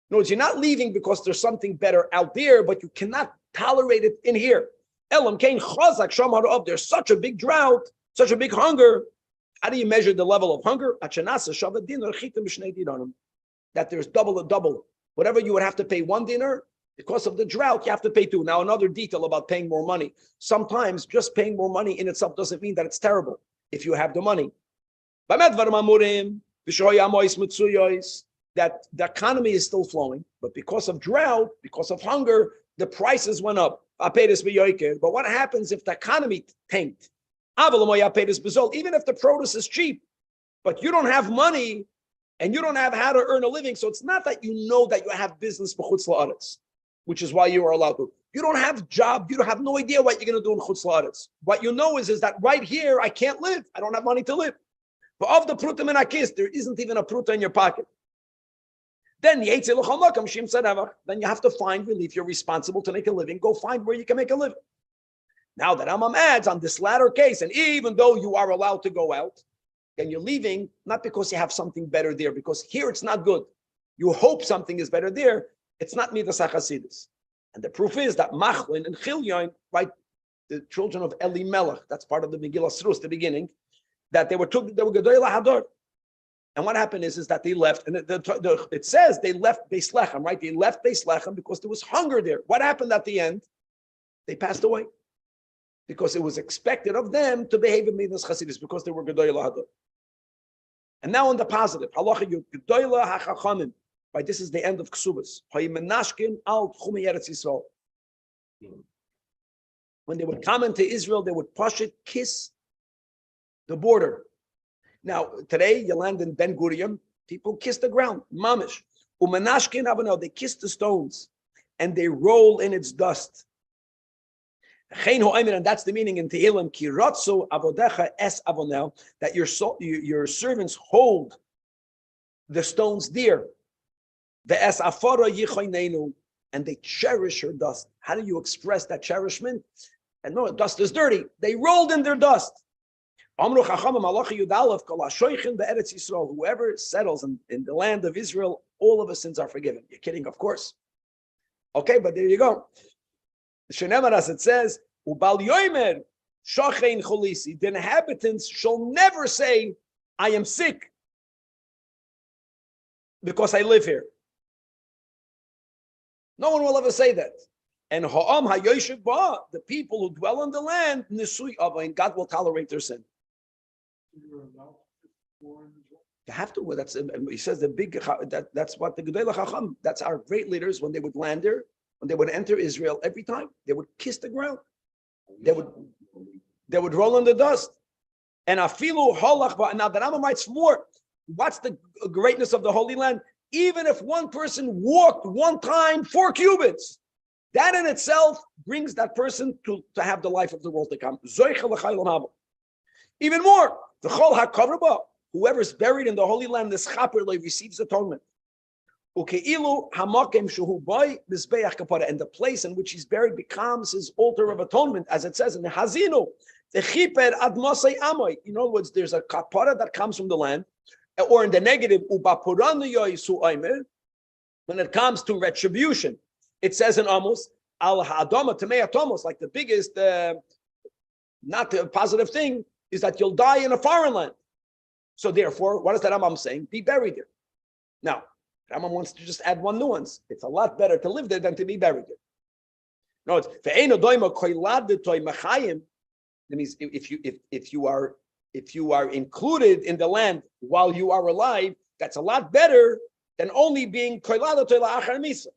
In other words, you're not leaving because there's something better out there, but you cannot tolerate it in here. Elam Kain Chazak Shamar up. There's such a big drought, such a big hunger. How do you measure the level of hunger? That there's double. Whatever you would have to pay one dinar, because of the drought, you have to pay two. Now, another detail about paying more money. Sometimes just paying more money in itself doesn't mean that it's terrible if you have the money. That the economy is still flowing, but because of drought, because of hunger, the prices went up. But what happens if the economy tanked? Even if the produce is cheap, but you don't have money and you don't have how to earn a living. So it's not that you know that you have business b'chutz la'aretz, which is why you are allowed to. You don't have a job. You don't have no idea what you're going to do in chutz la'aretz. What you know is that right here, I can't live. I don't have money to live. But of the prutim in akis, there isn't even a pruta in your pocket. Then you have to find relief. You're responsible to make a living. Go find where you can make a living. Now that Rambam adds on this latter case, and even though you are allowed to go out, then you're leaving not because you have something better there, because here it's not good. You hope something is better there. It's not midas hachasidus. And the proof is that Machlin and Chilyon, right, the children of Elimelech, that's part of the Megillah Srus, the beginning, that they were Gedolei Hador. And what happened is that they left, and it says they left Beis Lechem, right? They left Beis Lechem because there was hunger there. What happened at the end? They passed away. Because it was expected of them to behave in Midas Chasidus, because they were Gedolei Hador. And now on the positive, Halacha Yud, Gedolei HaChachamim, right? This is the end of Ksubas. Hayimenashkin al Tchumei Eretz Yisrael. when they would come into Israel, they would kiss the border. Now, today, you land in Ben Gurion, people kiss the ground, mamish. Umanashkin avonel, they kiss the stones, and they roll in its dust. And that's the meaning in Tehillim, ki ratzu avodecha es avonel, that your servants hold the stones dear. The es afara yichaynenu, and they cherish your dust. How do you express that cherishment? And no, dust is dirty. They rolled in their dust. Whoever settles in the land of Israel, all of his sins are forgiven. You're kidding, of course. Okay, but there you go. As it says, the inhabitants shall never say, I am sick because I live here. No one will ever say that. And the people who dwell on the land, and God will tolerate their sin. You have to. He says the big. That's what the Gedolei Chacham. That's our great leaders when they would land there, when they would enter Israel. Every time they would kiss the ground. They would roll in the dust. And afilu halach. Now the Rambam writes more. What's the greatness of the Holy Land? Even if one person walked one time 4 cubits, that in itself brings that person to have the life of the world to come. Even more, the chol hakarba, whoever is buried in the Holy Land, this chaper receives atonement. And the place in which he's buried becomes his altar of atonement, as it says in the Hazino. In other words, there's a kapara that comes from the land, or in the negative, when it comes to retribution, it says in Amos, al ha'adama tamei atomos, like the biggest, not the positive thing, is that you'll die in a foreign land. So therefore, what is that Rambam saying? Be buried there. Now, Rambam wants to just add one nuance. It's a lot better to live there than to be buried there. No, it's that means if you are included in the land while you are alive, that's a lot better than only being koilad toila achar misa.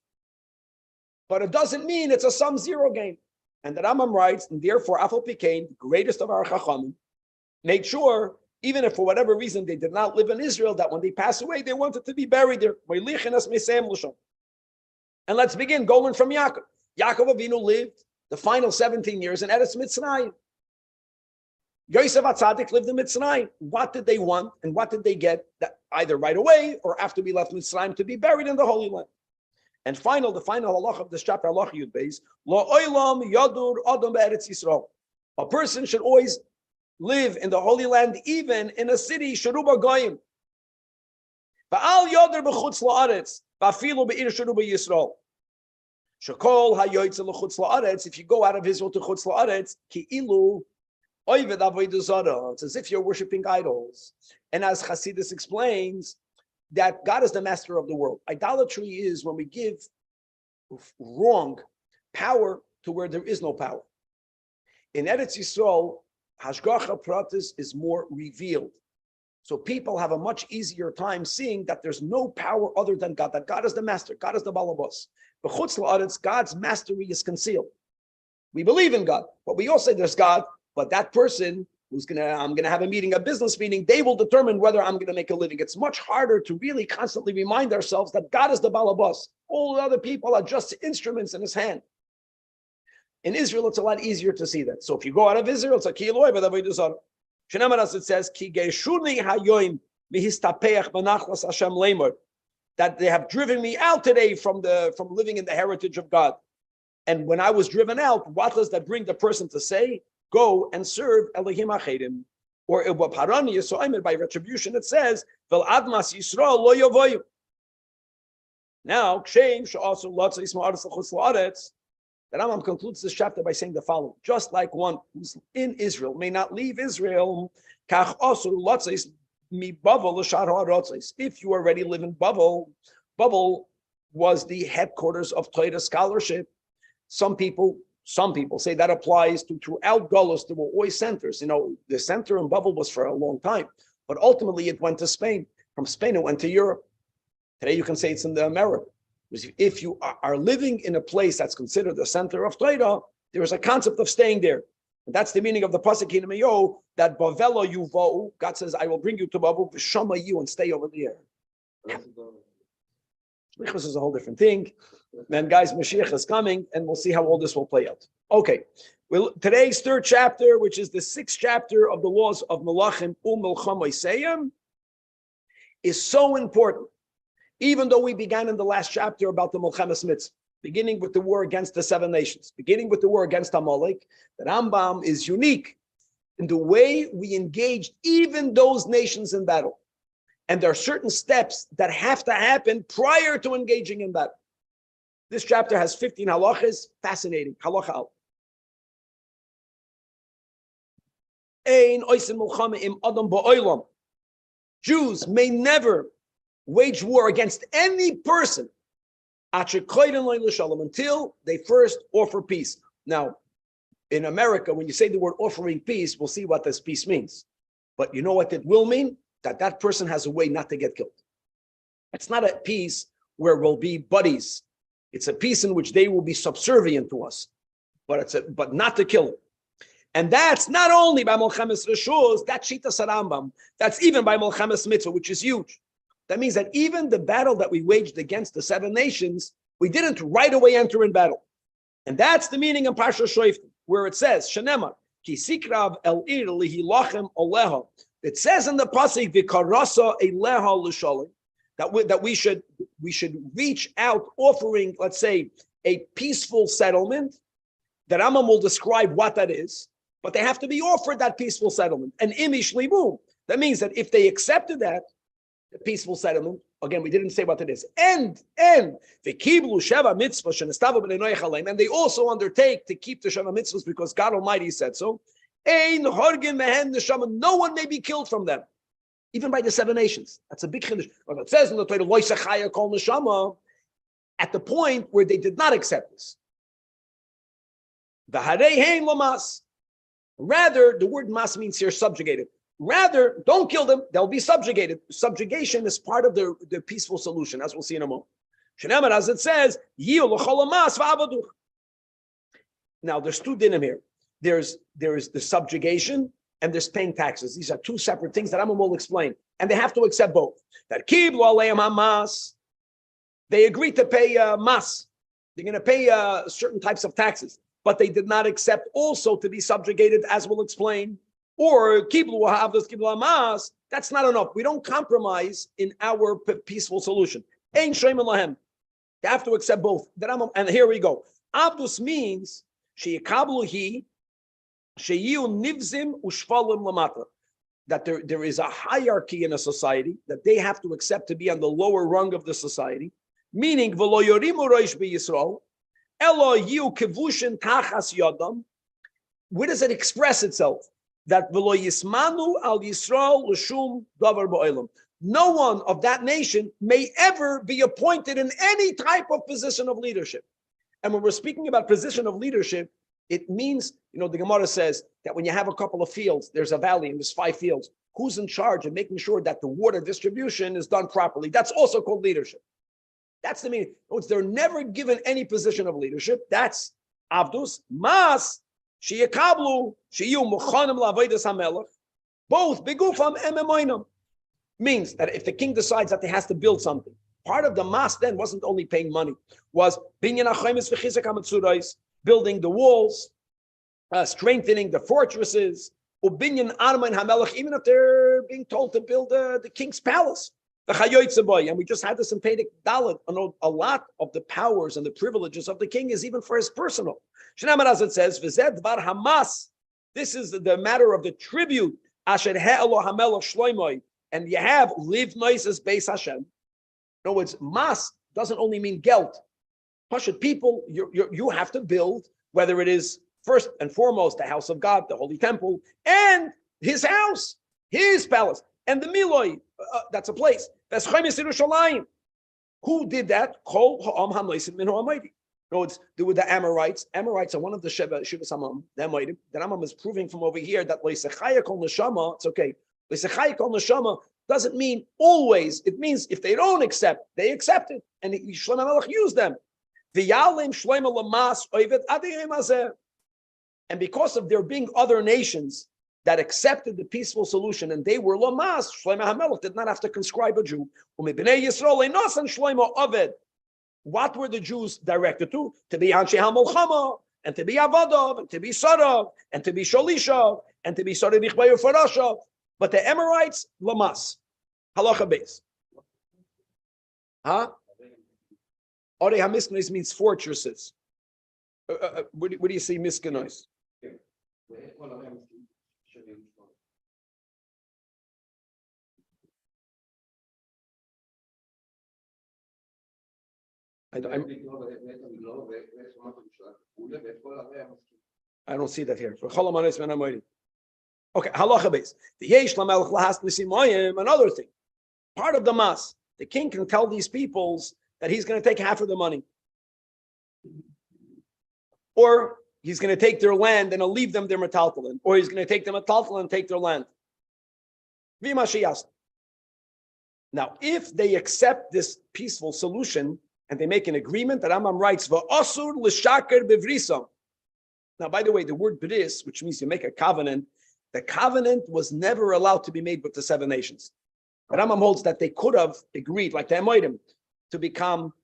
But it doesn't mean it's a sum zero game. And the Rambam writes, and therefore Afal Pikain, the greatest of our chachamim, made sure, even if for whatever reason they did not live in Israel, that when they pass away, they wanted to be buried there. And let's begin, go learn from Yaakov. Yaakov Avinu lived the final 17 years in Eretz Mitzrayim. Yosef HaTzadik lived in Mitzrayim. What did they want and what did they get? That either right away or after we left Mitzrayim, to be buried in the Holy Land. And the final halach of this chapter, halach Yud Beis, lo olam yadur adam be'eretz Yisrael. A person should always live in the Holy Land, even in a city sheruba goyim. Ba'al yadur b'chutz la'aretz, ba'afilu be'ir sheruba Yisrael. Shekol hayoytze l'chutz la'aretz. If you go out of Israel to chutz la'aretz, ki'ilu oyved avodah zarah. It's as if you're worshiping idols. And as Chassidus explains, that God is the master of the world. Idolatry is when we give wrong power to where there is no power. In Eretz Yisrael, Hashgacha Pratis is more revealed. So people have a much easier time seeing that there's no power other than God, that God is the master, God is the balabos. But Chutz La'aretz, God's mastery is concealed. We believe in God, but we all say there's God, but that person I'm gonna have a business meeting, they will determine whether I'm gonna make a living. It's much harder to really constantly remind ourselves that God is the balabas. All the other people are just instruments in his hand. In Israel, it's a lot easier to see that. So if you go out of Israel, it's a ki'eloi, but as it says, ki geishuni hayoim mihistapeach benachlas Hashem leimor, that they have driven me out today from living in the heritage of God. And when I was driven out, what does that bring the person to say? Go and serve Elohim Achedim. Or by retribution, it says, Vel admas Yisrael lo yovoyu. Now, Kshem she'asu lotza yisma aretz l'chutz la'aretz. The Rambam concludes this chapter by saying the following: just like one who's in Israel may not leave Israel, kach asu lotza mi Bavel l'shar ha'arotzos. If you already live in Bavel, Bavel was the headquarters of Torah scholarship. Some people say that applies to throughout Golos. There were always centers. The center in Babel was for a long time, but ultimately it went to Spain. From Spain, it went to Europe. Today you can say it's in the America. If you are living in a place that's considered the center of Torah, There is a concept of staying there. And that's the meaning of the pasuk in Mayo, that Bavelo Yuvau, God says, I will bring you to Babu, Shama you, and stay over there. This is a whole different thing. Then, guys, Mashiach is coming, and we'll see how all this will play out. Okay, well, today's third chapter, which is the sixth chapter of the laws of Melachim Milchamoiseyim, is so important. Even though we began in the last chapter about the Milchemes Mitzvah, beginning with the war against the seven nations, beginning with the war against Amalek, the Rambam is unique in the way we engaged even those nations in battle. And there are certain steps that have to happen prior to engaging in battle. This chapter has 15 halachas, fascinating. Halacha al. Ein oisim milchama im adam ba'olam. Jews may never wage war against any person until they first offer peace. Now, in America, when you say the word offering peace, we'll see what this peace means. But you know what it will mean? That person has a way not to get killed. It's not a peace where we'll be buddies. It's a peace in which they will be subservient to us, but not to kill them. And that's not only by Milchemes Reshus, that's Shitas Rambam. That's even by Milchemes Mitzvah, which is huge. That means that even the battle that we waged against the seven nations, we didn't right away enter in battle. And that's the meaning in Parsha Shoiftim, where it says, Shenemar, Ki sikrav el ir lihilachem oleha. It says in the pasuk, V'karasa eleha l'shalim, that we should reach out offering, let's say, a peaceful settlement. That Rambam will describe what that is, but they have to be offered that peaceful settlement. And imish libu. That means that if they accepted that, the peaceful settlement, again, we didn't say what it is. And v'kiblu sheva mitzvah shenestavu b'nei noach, and they also undertake to keep the sheva mitzvahs because God Almighty said so. Ein horgin mehen neshama, no one may be killed from them, even by the seven nations. That's a big chiddush. It says in the Torah, Lo yisachaya kol neshama, at the point where they did not accept this. V'harei hein lamas. Rather, the word mas means here subjugated. Rather, don't kill them, they'll be subjugated. Subjugation is part of the peaceful solution, as we'll see in a moment. Shenemar, as it says, now, there's two dinim here. There's the subjugation and there's paying taxes. These are two separate things that Rambam will explain. And they have to accept both. That kiblu aleim hamas, they agreed to pay mas. They're going to pay certain types of taxes. But they did not accept also to be subjugated, as we'll explain. Or kiblu ha'avdos kiblu hamas, that's not enough. We don't compromise in our peaceful solution. Ein sheimin lahem. They have to accept both. And here we go. Avdus means sheyikablu hi, sheyu nivzim ushvalim lamata. That there is a hierarchy in a society that they have to accept to be on the lower rung of the society. Meaning, v'lo yorimu roish b'Yisrael, elo yu kevushin tachas yodam. Where does it express itself? That v'lo yismanu al Yisrael l'shum davar ba'olam. No one of that nation may ever be appointed in any type of position of leadership. And when we're speaking about position of leadership, it means, the Gemara says that when you have a couple of fields, there's a valley and there's 5 fields. Who's in charge of making sure that the water distribution is done properly? That's also called leadership. That's the meaning. They're never given any position of leadership. That's Avdus. Mas, sheyakablu, sheyu muchanim la'avodas hamelech, both begufam ememoinam. Means that if the king decides that he has to build something, part of the mas then wasn't only paying money, was binyan hachomis v'chizak hametzurais, building the walls, strengthening the fortresses, ubinyan armain hamelech, even if they're being told to build the king's palace. And we just had this in Pedic Dalet. A lot of the powers and the privileges of the king is even for his personal. Shnamar, as it says, v'zed var hamas. This is the matter of the tribute. Asher he'elo hamelech shloimoi. And you have live noises beis Hashem. In other words, mas doesn't only mean geld. Pashut people, you have to build, whether it is first and foremost the house of God, the holy temple, and his house, his palace, and the miloi. That's a place. That's Chaimis Yerushalayim. Who did that? Kol ha'am ha'noisim min ha'amaydi. No, there were the Amorites. Amorites are one of the Shivas Hamam. The Rambam is proving from over here that Leisechaya kol neshama. It's okay. Leisechaya kol neshama doesn't mean always. It means if they don't accept, they accept it, and Shlomo Melech used them. V'yalim Shlomo lamas oivet adiyim hazeh. And because of there being other nations that accepted the peaceful solution and they were Lamas, Shlomo HaMelech did not have to conscribe a Jew. What were the Jews directed to? To be Anshe HaMolchama, and to be Avadav, and to be Sarav, and to be Sholishav, and to be Sareh Nichbayu Farashav. But the Emorites, Lamas. Halacha Beis. Huh? Orei HaMiskanois means fortresses. What do you say, Miskanois? I don't see that here. Okay, halacha base. Another thing. Part of the mas, the king can tell these peoples that he's going to take half of the money. Or he's going to take their land and he'll leave them their metaltalin. Or he's going to take their metaltalin and take their land. Now, if they accept this peaceful solution and they make an agreement, that Rambam writes, "Va'asur l'shaker bevrisam." Now, by the way, the word bris, which means you make a covenant, the covenant was never allowed to be made with the 7 nations. The Rambam holds that they could have agreed, like the Emoidim, to become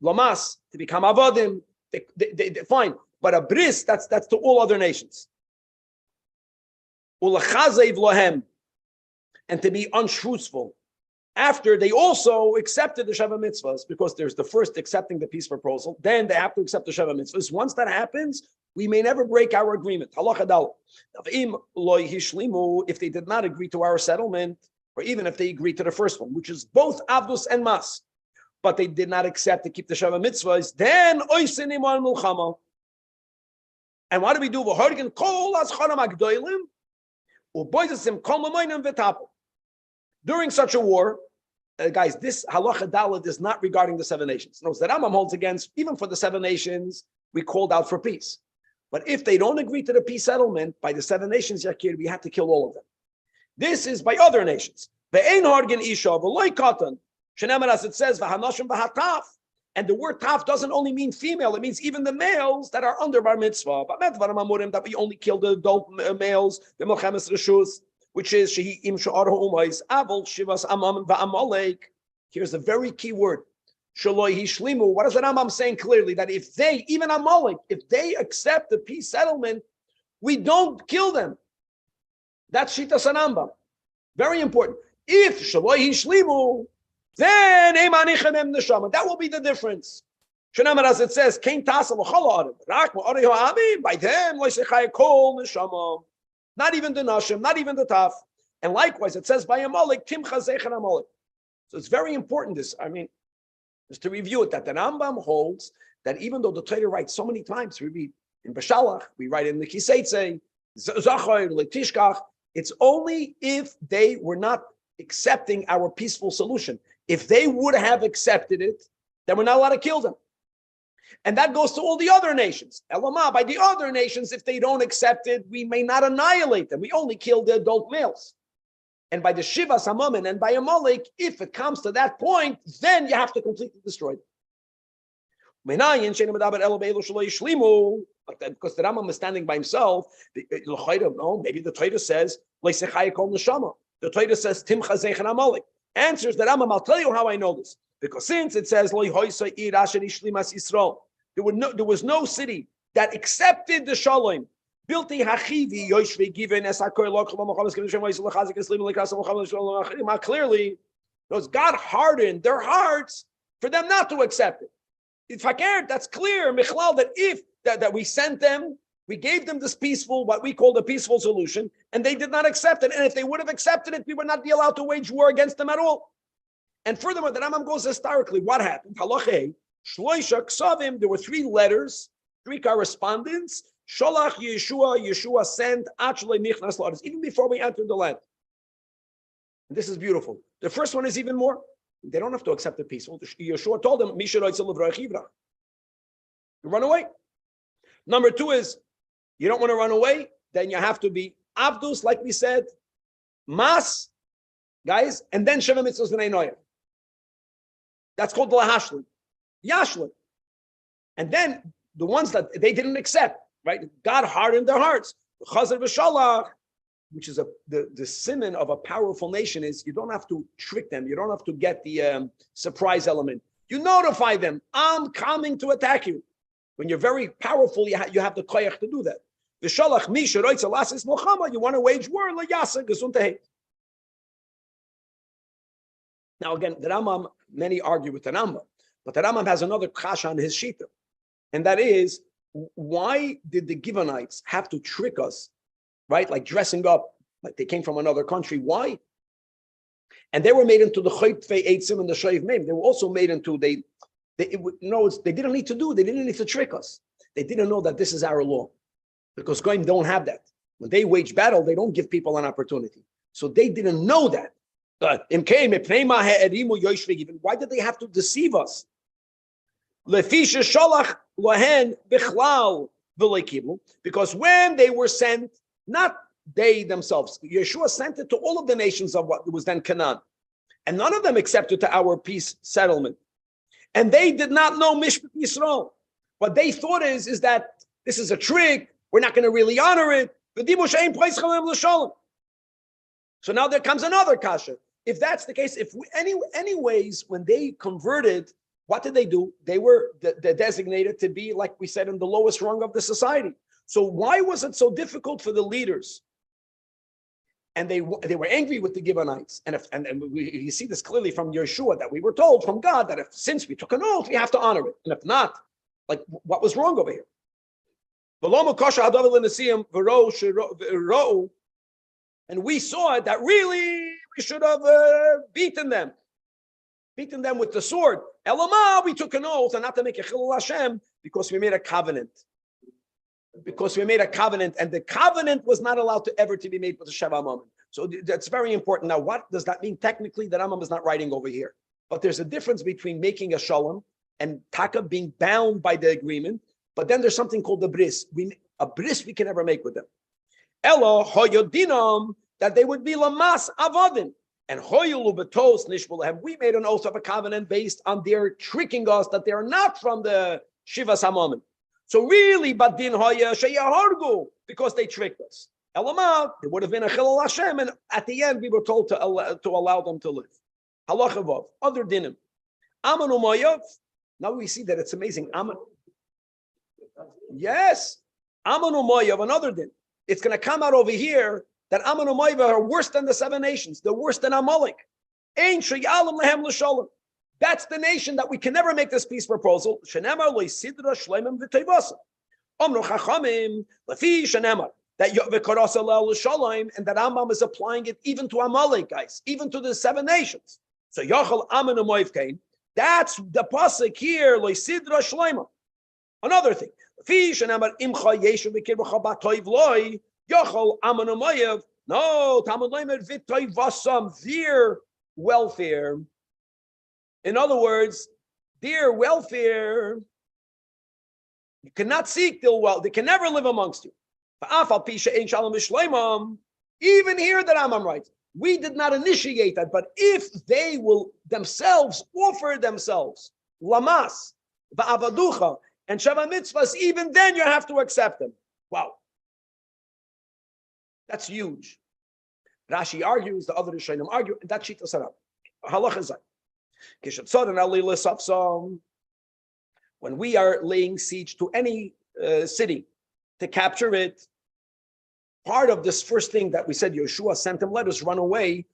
Lamas, to become Avadim. They fine, but a bris, that's to all other nations. Ulachazeiv lohem, and to be untruthful. After they also accepted the Sheva Mitzvahs, because there's the first accepting the peace proposal, then they have to accept the Sheva Mitzvahs. Once that happens, we may never break our agreement. Halacha dal. If they did not agree to our settlement, or even if they agreed to the first one, which is both Avdus and Mas, but they did not accept to keep the Sheva Mitzvahs, then oisin iman mulchama. And what do we do? V'horgen kol azcharam agdoilim, u'boizasim kol mamaynim v'tapel. During such a war, guys, this halacha daled is not regarding the 7 nations. Notice that Rambam holds against, even for the 7 nations, we called out for peace. But if they don't agree to the peace settlement by the 7 nations, Yakir, we have to kill all of them. This is by other nations. Ve'ein hargen isha v'loy katan. Shenemar, as it says, v'hanashim v'hataf. And the word taf doesn't only mean female, it means even the males that are under bar mitzvah. But that we only kill the adult males, the melchemes reshus, which is shehi im she'arhu umayis avol shivas amam va'amalek. Here's a very key word. Shaloi hishlimu. What is the Rambam saying clearly? That if they, even Amalek, if they accept the peace settlement, we don't kill them. That's Shitas Rambam. Very important. If Shaloi hishlimu, then that will be the difference. Shenamar, as it says, Kain Tasa l'chala adam, rak ma'arei ha'amim, by them lo'isechai kol neshama. Not even the nashim, not even the taf. And likewise, it says by Amalek, timcha zecher Amalek. So it's very important. This, I mean, just to review it, that the Rambam holds that even though the Torah writes so many times, we read in Bashalach, we write in the Kiseitze, Zachar, Letishkach, it's only if they were not accepting our peaceful solution. If they would have accepted it, then we're not allowed to kill them. And that goes to all the other nations. Elamah, by the other nations, if they don't accept it, we may not annihilate them. We only kill the adult males. And by the Shiva Samamin and by Amalek, if it comes to that point, then you have to completely destroy them. Because the Rambam is standing by himself, no, maybe the Torah says, the Torah says, Timcha Zechen Amalek. Answers the Rambam, I'll tell you how I know this. Because since it says, there was no city that accepted the Shalom. Clearly, God hardened their hearts for them not to accept it. That's clear, Michlal, that if that we sent them, we gave them this peaceful, what we call the peaceful solution, and they did not accept it. And if they would have accepted it, we would not be allowed to wage war against them at all. And furthermore, the Rambam goes historically. What happened? Halachei, Shloisha Ksavim, there were 3 letters, 3 correspondence. Sholach Yeshua sent Achle Nichnas La'aretz, even before we entered the land. And this is beautiful. The first one is even more. They don't have to accept the peace. Yeshua told them, you run away. Number 2 is, you don't want to run away, then you have to be Abdus, like we said, Mas, guys, and then Sheva Mitzvahs B'nai Noyah. That's called Lahashlim. Yashlim. And then the ones that they didn't accept, right? God hardened their hearts. Chazar v'shalach, which is the simon of a powerful nation, is you don't have to trick them. You don't have to get the surprise element. You notify them, I'm coming to attack you. When you're very powerful, you have the koyach to do that. V'shalach mi sheroitza lasis milchama, you want to wage war, la'yasa gesundheit. Now again, the Rambam, many argue with the Rambam, but the Rambam has another kasha on his shita, and that is, why did the Givonites have to trick us, right? Like dressing up, like they came from another country. Why? And they were made into the Chaytfei Eitzim and the Shayv Meim. They were also made into, they didn't need to do, they didn't need to trick us. They didn't know that this is our law, because Goyim don't have that. When they wage battle, they don't give people an opportunity. So they didn't know that. Why did they have to deceive us? Because when they were sent, not they themselves, Yeshua sent it to all of the nations of what was then Canaan, and none of them accepted to our peace settlement, and they did not know Mishpat Yisrael. What they thought is that this is a trick, we're not going to really honor it. So now there comes another kasha. If that's the case, anyways, when they converted, what did they do? They were designated to be, like we said, in the lowest rung of the society. So why was it so difficult for the leaders? And they were angry with the Gibeonites. And you see this clearly from Yeshua, that we were told from God that since we took an oath, we have to honor it. And if not, like, what was wrong over here? And we saw it that really we should have beaten them with the sword. Elamah, we took an oath and not to make a chilul Hashem, because we made a covenant. And the covenant was not allowed to ever to be made with a Sheva moment. So that's very important. Now, what does that mean? Technically, the Rambam is not writing over here, but there's a difference between making a shalom and taka being bound by the agreement. But then there's something called the bris. A bris we can never make with them. Elo hoyodinam, that they would be lamas avodim, and hoyulu betos nishbulahem. We made an oath of a covenant based on their tricking us that they are not from the Shivas Hamamim. So really, badin hoya sheyahargu, because they tricked us. Elamah, it would have been a chilul Hashem, and at the end we were told to allow them to live. Halacha vav, other dinim. Amanu moyav. Now we see that it's amazing. Yes, Amanu moyav, another din. It's going to come out over here that Ammon and Moav are worse than the 7 nations. They're worse than Amalek. That's the nation that we can never make this peace proposal. That Rambam is applying it even to Amalek, guys, even to the 7 nations. So Yachal Ammon and Moav came. That's the pasuk here. Another thing. No, Talmud Leimer v'toy vasam, their welfare. In other words, their welfare, you cannot seek their well. They can never live amongst you. Even here, the Rambam writes, we did not initiate that, but if they will themselves offer themselves lamas, ba'avaducha, and Sheva mitzvahs, even then you have to accept them. Wow. That's huge. Rashi argues, the other Rishonim argue, and that shita sarab. Halacha zay. When we are laying siege to any city to capture it, part of this first thing that we said, Yeshua sent them, let us run away.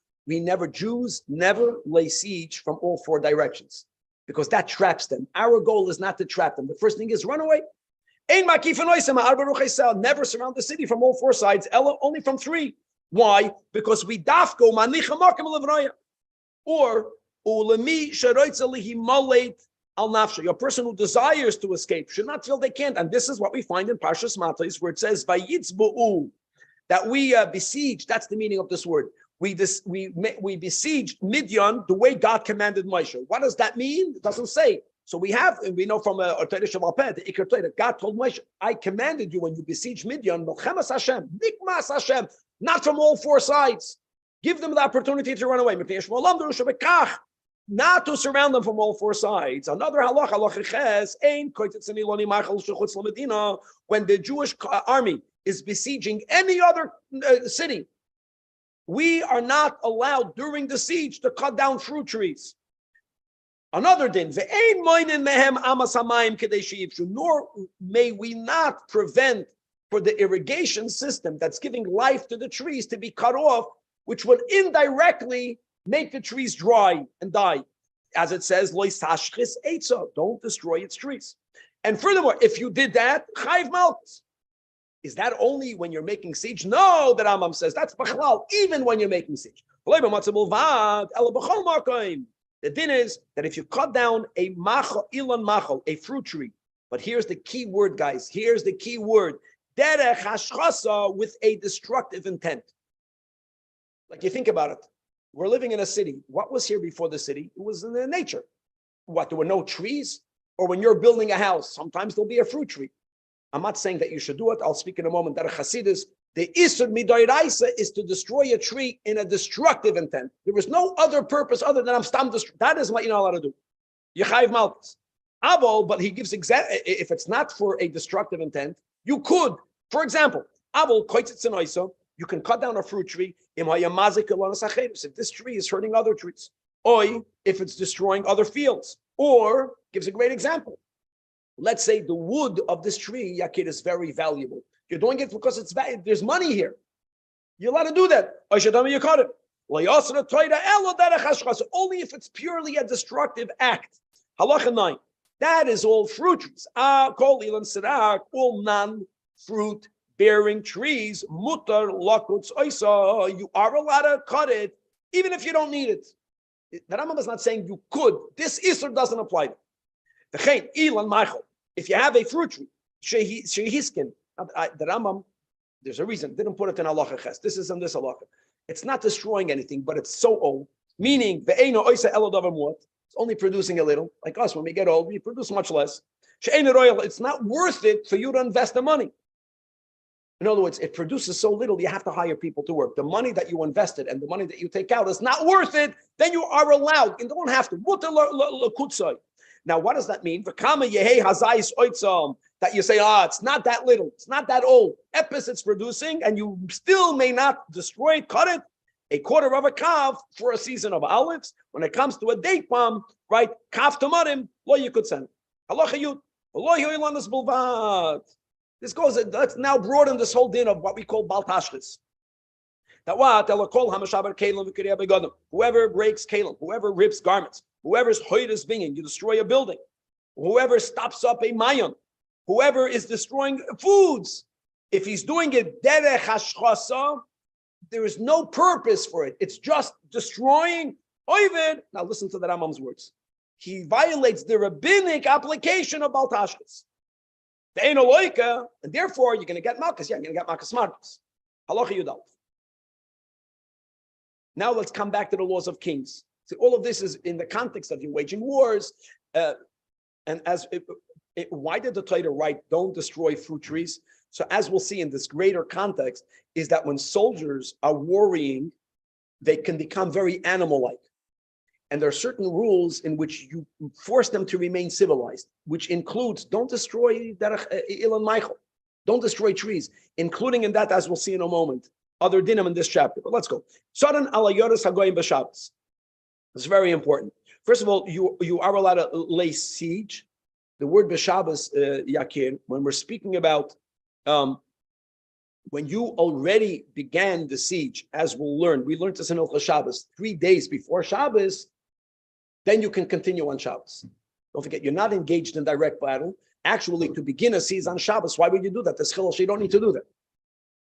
Jews never lay siege from all 4 directions, because that traps them. Our goal is not to trap them. The first thing is run away. Never surround the city from all 4 sides, only from 3. Why? Because we dafko manicha makim levraya, or ulemi sheroitza lihimaleit al nafsha. A person who desires to escape should not feel they can't. And this is what we find in Parshas Matos, where it says vayitzbu'u, that we besieged. That's the meaning of this word. We besieged Midian the way God commanded Moshe. What does that mean? It doesn't say. So we know from the Iker Torah, God told Moshe, I commanded you when you besiege Midian, Melchemas Hashem, Nikmas Hashem, not from all 4 sides. Give them the opportunity to run away. not to surround them from all four sides. Another halacha ches, when the Jewish army is besieging any other city, we are not allowed during the siege to cut down fruit trees. Another din, nor may we not prevent for the irrigation system that's giving life to the trees to be cut off, which would indirectly make the trees dry and die. As it says, don't destroy its trees. And furthermore, if you did that, chayv malchus. Is that only when you're making siege? No, the Rambam says that's b'chalal, even when you're making siege. The din is that if you cut down a ilan machal, a fruit tree, but here's the key word, guys. Here's the key word: derech hashchasa, with a destructive intent. Like you think about it, we're living in a city. What was here before the city? It was in the nature. What? There were no trees. Or when you're building a house, sometimes there'll be a fruit tree. I'm not saying that you should do it. I'll speak in a moment that a Hasidus, the Isur Midoiraisa is to destroy a tree in a destructive intent. There is no other purpose other than I'm stam. That is what you're not allowed to do. Yechayiv Malchus. Avol, but he gives if it's not for a destructive intent, you could, for example, Avol koitzitz enoisa, you can cut down a fruit tree. If this tree is hurting other trees, or if it's destroying other fields, or gives a great example. Let's say the wood of this tree, Yakir, is very valuable. You're doing it because it's there's money here. You're allowed to do that. You cut it. Only if it's purely a destructive act. Halacha 9. That is all fruit trees. All non-fruit bearing trees. Mutar lakuts oisa. You are allowed to cut it, even if you don't need it. The Rambam is not saying you could. This Isur doesn't apply to it. If you have a fruit tree, shehiskin, the Rambam, there's a reason, didn't put it in halacha ches. This is in this halacha. It's not destroying anything, but it's so old. Meaning, it's only producing a little. Like us, when we get old, we produce much less. It's not worth it for you to invest the money. In other words, it produces so little, you have to hire people to work. The money that you invested and the money that you take out is not worth it, then you are allowed, and don't have to. Now, what does that mean? That you say, it's not that little, it's not that old. Epis it's producing, and you still may not destroy it, cut it, a quarter of a kav for a season of olives. When it comes to a date palm, right? Kav tamarim, lo you could send. This goes, let's now broaden this whole din of what we call bal tashchis. That what? Whoever breaks kalim, whoever rips garments, whoever's hoydis binging, you destroy a building. Whoever stops up a mayon, whoever is destroying foods, if he's doing it derech hashchasa, there is no purpose for it. It's just destroying. Oivid. Now listen to the Rambam's words. He violates the rabbinic application of bal tashchis. The ain't loika, and therefore you're going to get malchus. Yeah, you're going to get malchus marchus. Halacha Yudal. Now let's come back to the laws of kings. See, all of this is in the context of you waging wars. And why did the Torah write, don't destroy fruit trees? So as we'll see in this greater context, is that when soldiers are warring, they can become very animal-like. And there are certain rules in which you force them to remain civilized, which includes don't destroy Ilan Michael, don't destroy trees, including in that, as we'll see in a moment, other dinim in this chapter. But let's go. Sadan ala yodas hagoyim b'Shabbos. It's very important. First of all, you are allowed to lay siege. The word b'Shabbos, Yakir, when we're speaking about when you already began the siege, as we'll learn, we learned this in Hilchos Shabbos, 3 days before Shabbos, then you can continue on Shabbos. Don't forget, you're not engaged in direct battle. Actually, to begin a siege on Shabbos, why would you do that? There's chilul, you don't need to do that.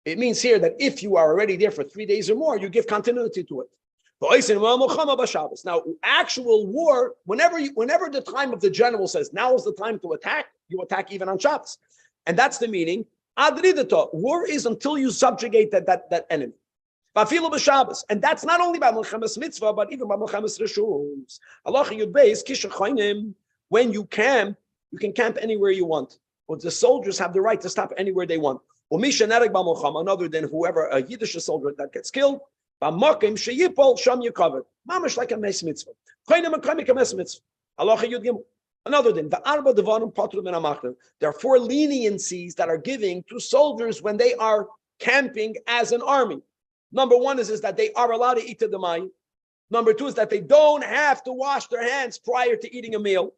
It means here that if you are already there for 3 days or more, you give continuity to it. Now, actual war, whenever the time of the general says, now is the time to attack, you attack even on Shabbos. And that's the meaning. War is until you subjugate that enemy. And that's not only by Milchemes Mitzvah, but even by Milchemes Reshus. Allah Yud Beis, Kishachayim, when you can camp anywhere you want. But the soldiers have the right to stop anywhere they want. Another than whoever, a Yiddish soldier that gets killed, B'makom sheyipol sham yikaver. Mamash like a mes mitzvah. Koinem akamik a mes mitzvah. Halacha Yud Gimel. Another thing, the arba devarim patru min hamachna. There are 4 leniencies that are giving to soldiers when they are camping as an army. Number 1 is that they are allowed to eat the mayim. Number 2 is that they don't have to wash their hands prior to eating a meal.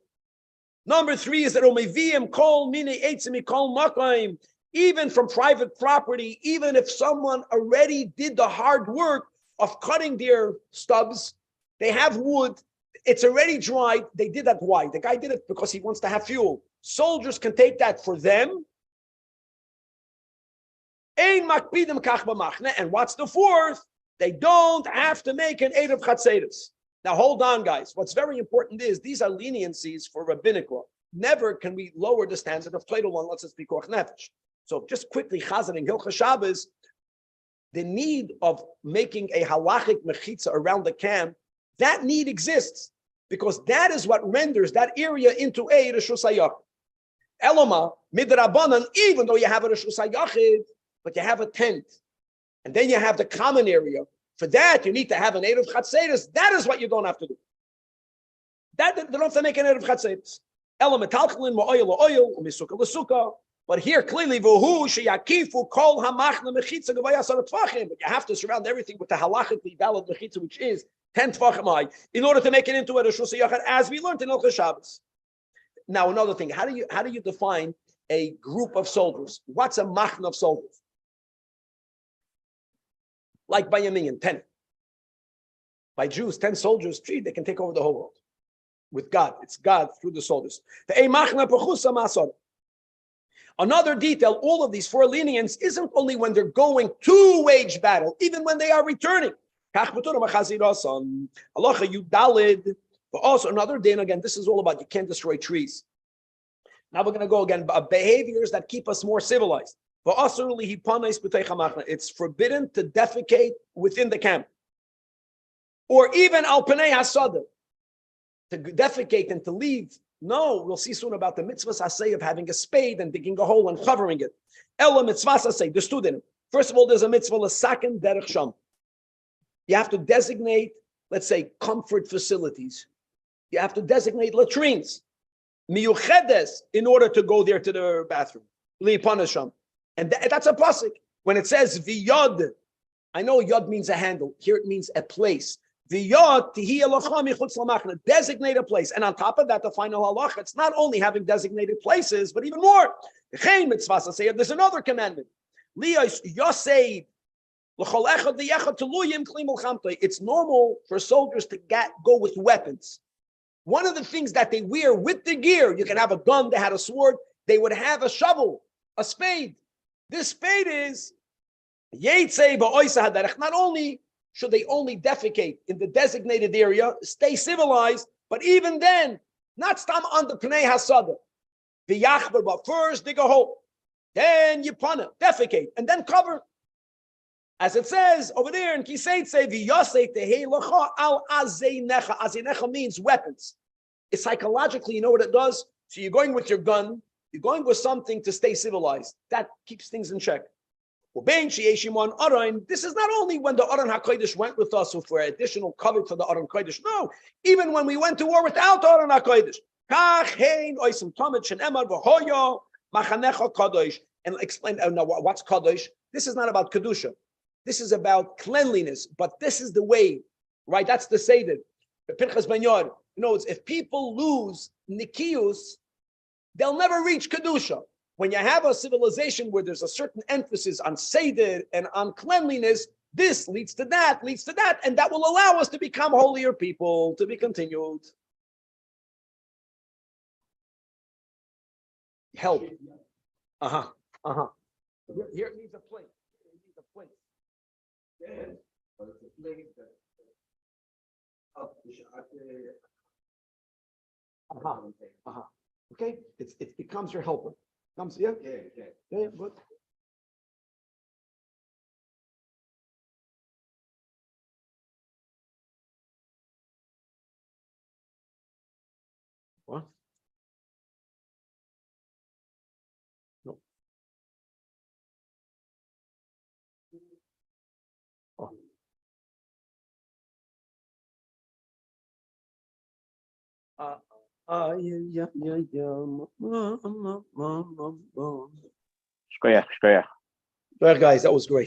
Number 3 is that omevim kol mini eitzim kol makayim, even from private property, even if someone already did the hard work of cutting their stubs, they have wood, it's already dried. They did that. Why? The guy did it because he wants to have fuel. Soldiers can take that for them. And what's the 4th? They don't have to make an Erev Chatzeres. Now hold on, guys. What's very important is these are leniencies for rabbinic law. Never can we lower the standard of Plato unless it's Pikuach Nefesh. So just quickly, Chazan and Hilchah Shabbos, the need of making a halachic mechitza around the camp, that need exists because that is what renders that area into a Reshus HaYachid. Eloma, midrabanan, even though you have a Reshus HaYachid, but you have a tent, and then you have the common area. For that, you need to have an Erev Chatzeres. That is what you don't have to do. That they don't have to make an Erev Chatzeres. Eloma talchalin ma'oil u'misuka l'suka. But here clearly, v'hu sheyakifu kol hamachna mechitza g'vayasar t'fachim. But you have to surround everything with the halachically valid mechitza, which is 10 t'fachim high, in order to make it into a Reshus HaYachid, as we learned in Hilchos Shabbos. Now, another thing, how do you define a group of soldiers? What's a machna of soldiers? Like by Yamin, 10. By Jews, 10 soldiers, they can take over the whole world. With God, it's God through the soldiers. Another detail, all of these 4 lenience isn't only when they're going to wage battle, even when they are returning. Allah, you dalid. But also another day, and again, this is all about you can't destroy trees. Now we're going to go again about behaviors that keep us more civilized. It's forbidden to defecate within the camp. Or even al panei hasada, to defecate and to leave. No, we'll see soon about the mitzvahs asay of having a spade and digging a hole and covering it. Ela mitzvahs asay, the student. First of all, there's a mitzvah l'saken derech sham. You have to designate, let's say, comfort facilities. You have to designate latrines, miyuchedes, in order to go there to the bathroom. Li'panasham. And that's a pasuk. When it says v'yod, I know yod means a handle. Here it means a place. V'yod tihi elocha michutz lamachna. Designate a place. And on top of that, the final halacha, it's not only having designated places, but even more. There's another commandment. It's normal for soldiers to go with weapons. One of the things that they wear with the gear, you can have a gun, they had a sword, they would have a shovel, a spade. This spade is not only should they only defecate in the designated area, stay civilized, but even then, not stam on the Pnei Hasada. But first dig a hole, then you punna, defecate, and then cover. As it says over there in Kiseitse, al azeinecha. Azeinecha means weapons. It's psychologically, you know what it does? So you're going with your gun, you're going with something to stay civilized. That keeps things in check. This is not only when the Aron HaKodesh went with us for additional cover for the Aron Kodesh. No, even when we went to war without Aron HaKodesh. And explain now what's Kadosh. This is not about Kedusha. This is about cleanliness, but this is the way, right? That's the Seder. Pinchas Ben Yod, if people lose Nikius, they'll never reach Kedusha. When you have a civilization where there's a certain emphasis on Seder and on cleanliness, this leads to that, and that will allow us to become holier people. To be continued. Help. Here it needs a plate. Okay, it becomes your helper. Comes, yeah, good. What? No. Oh. Shkoyach, shkoyach. Well, guys, that was great.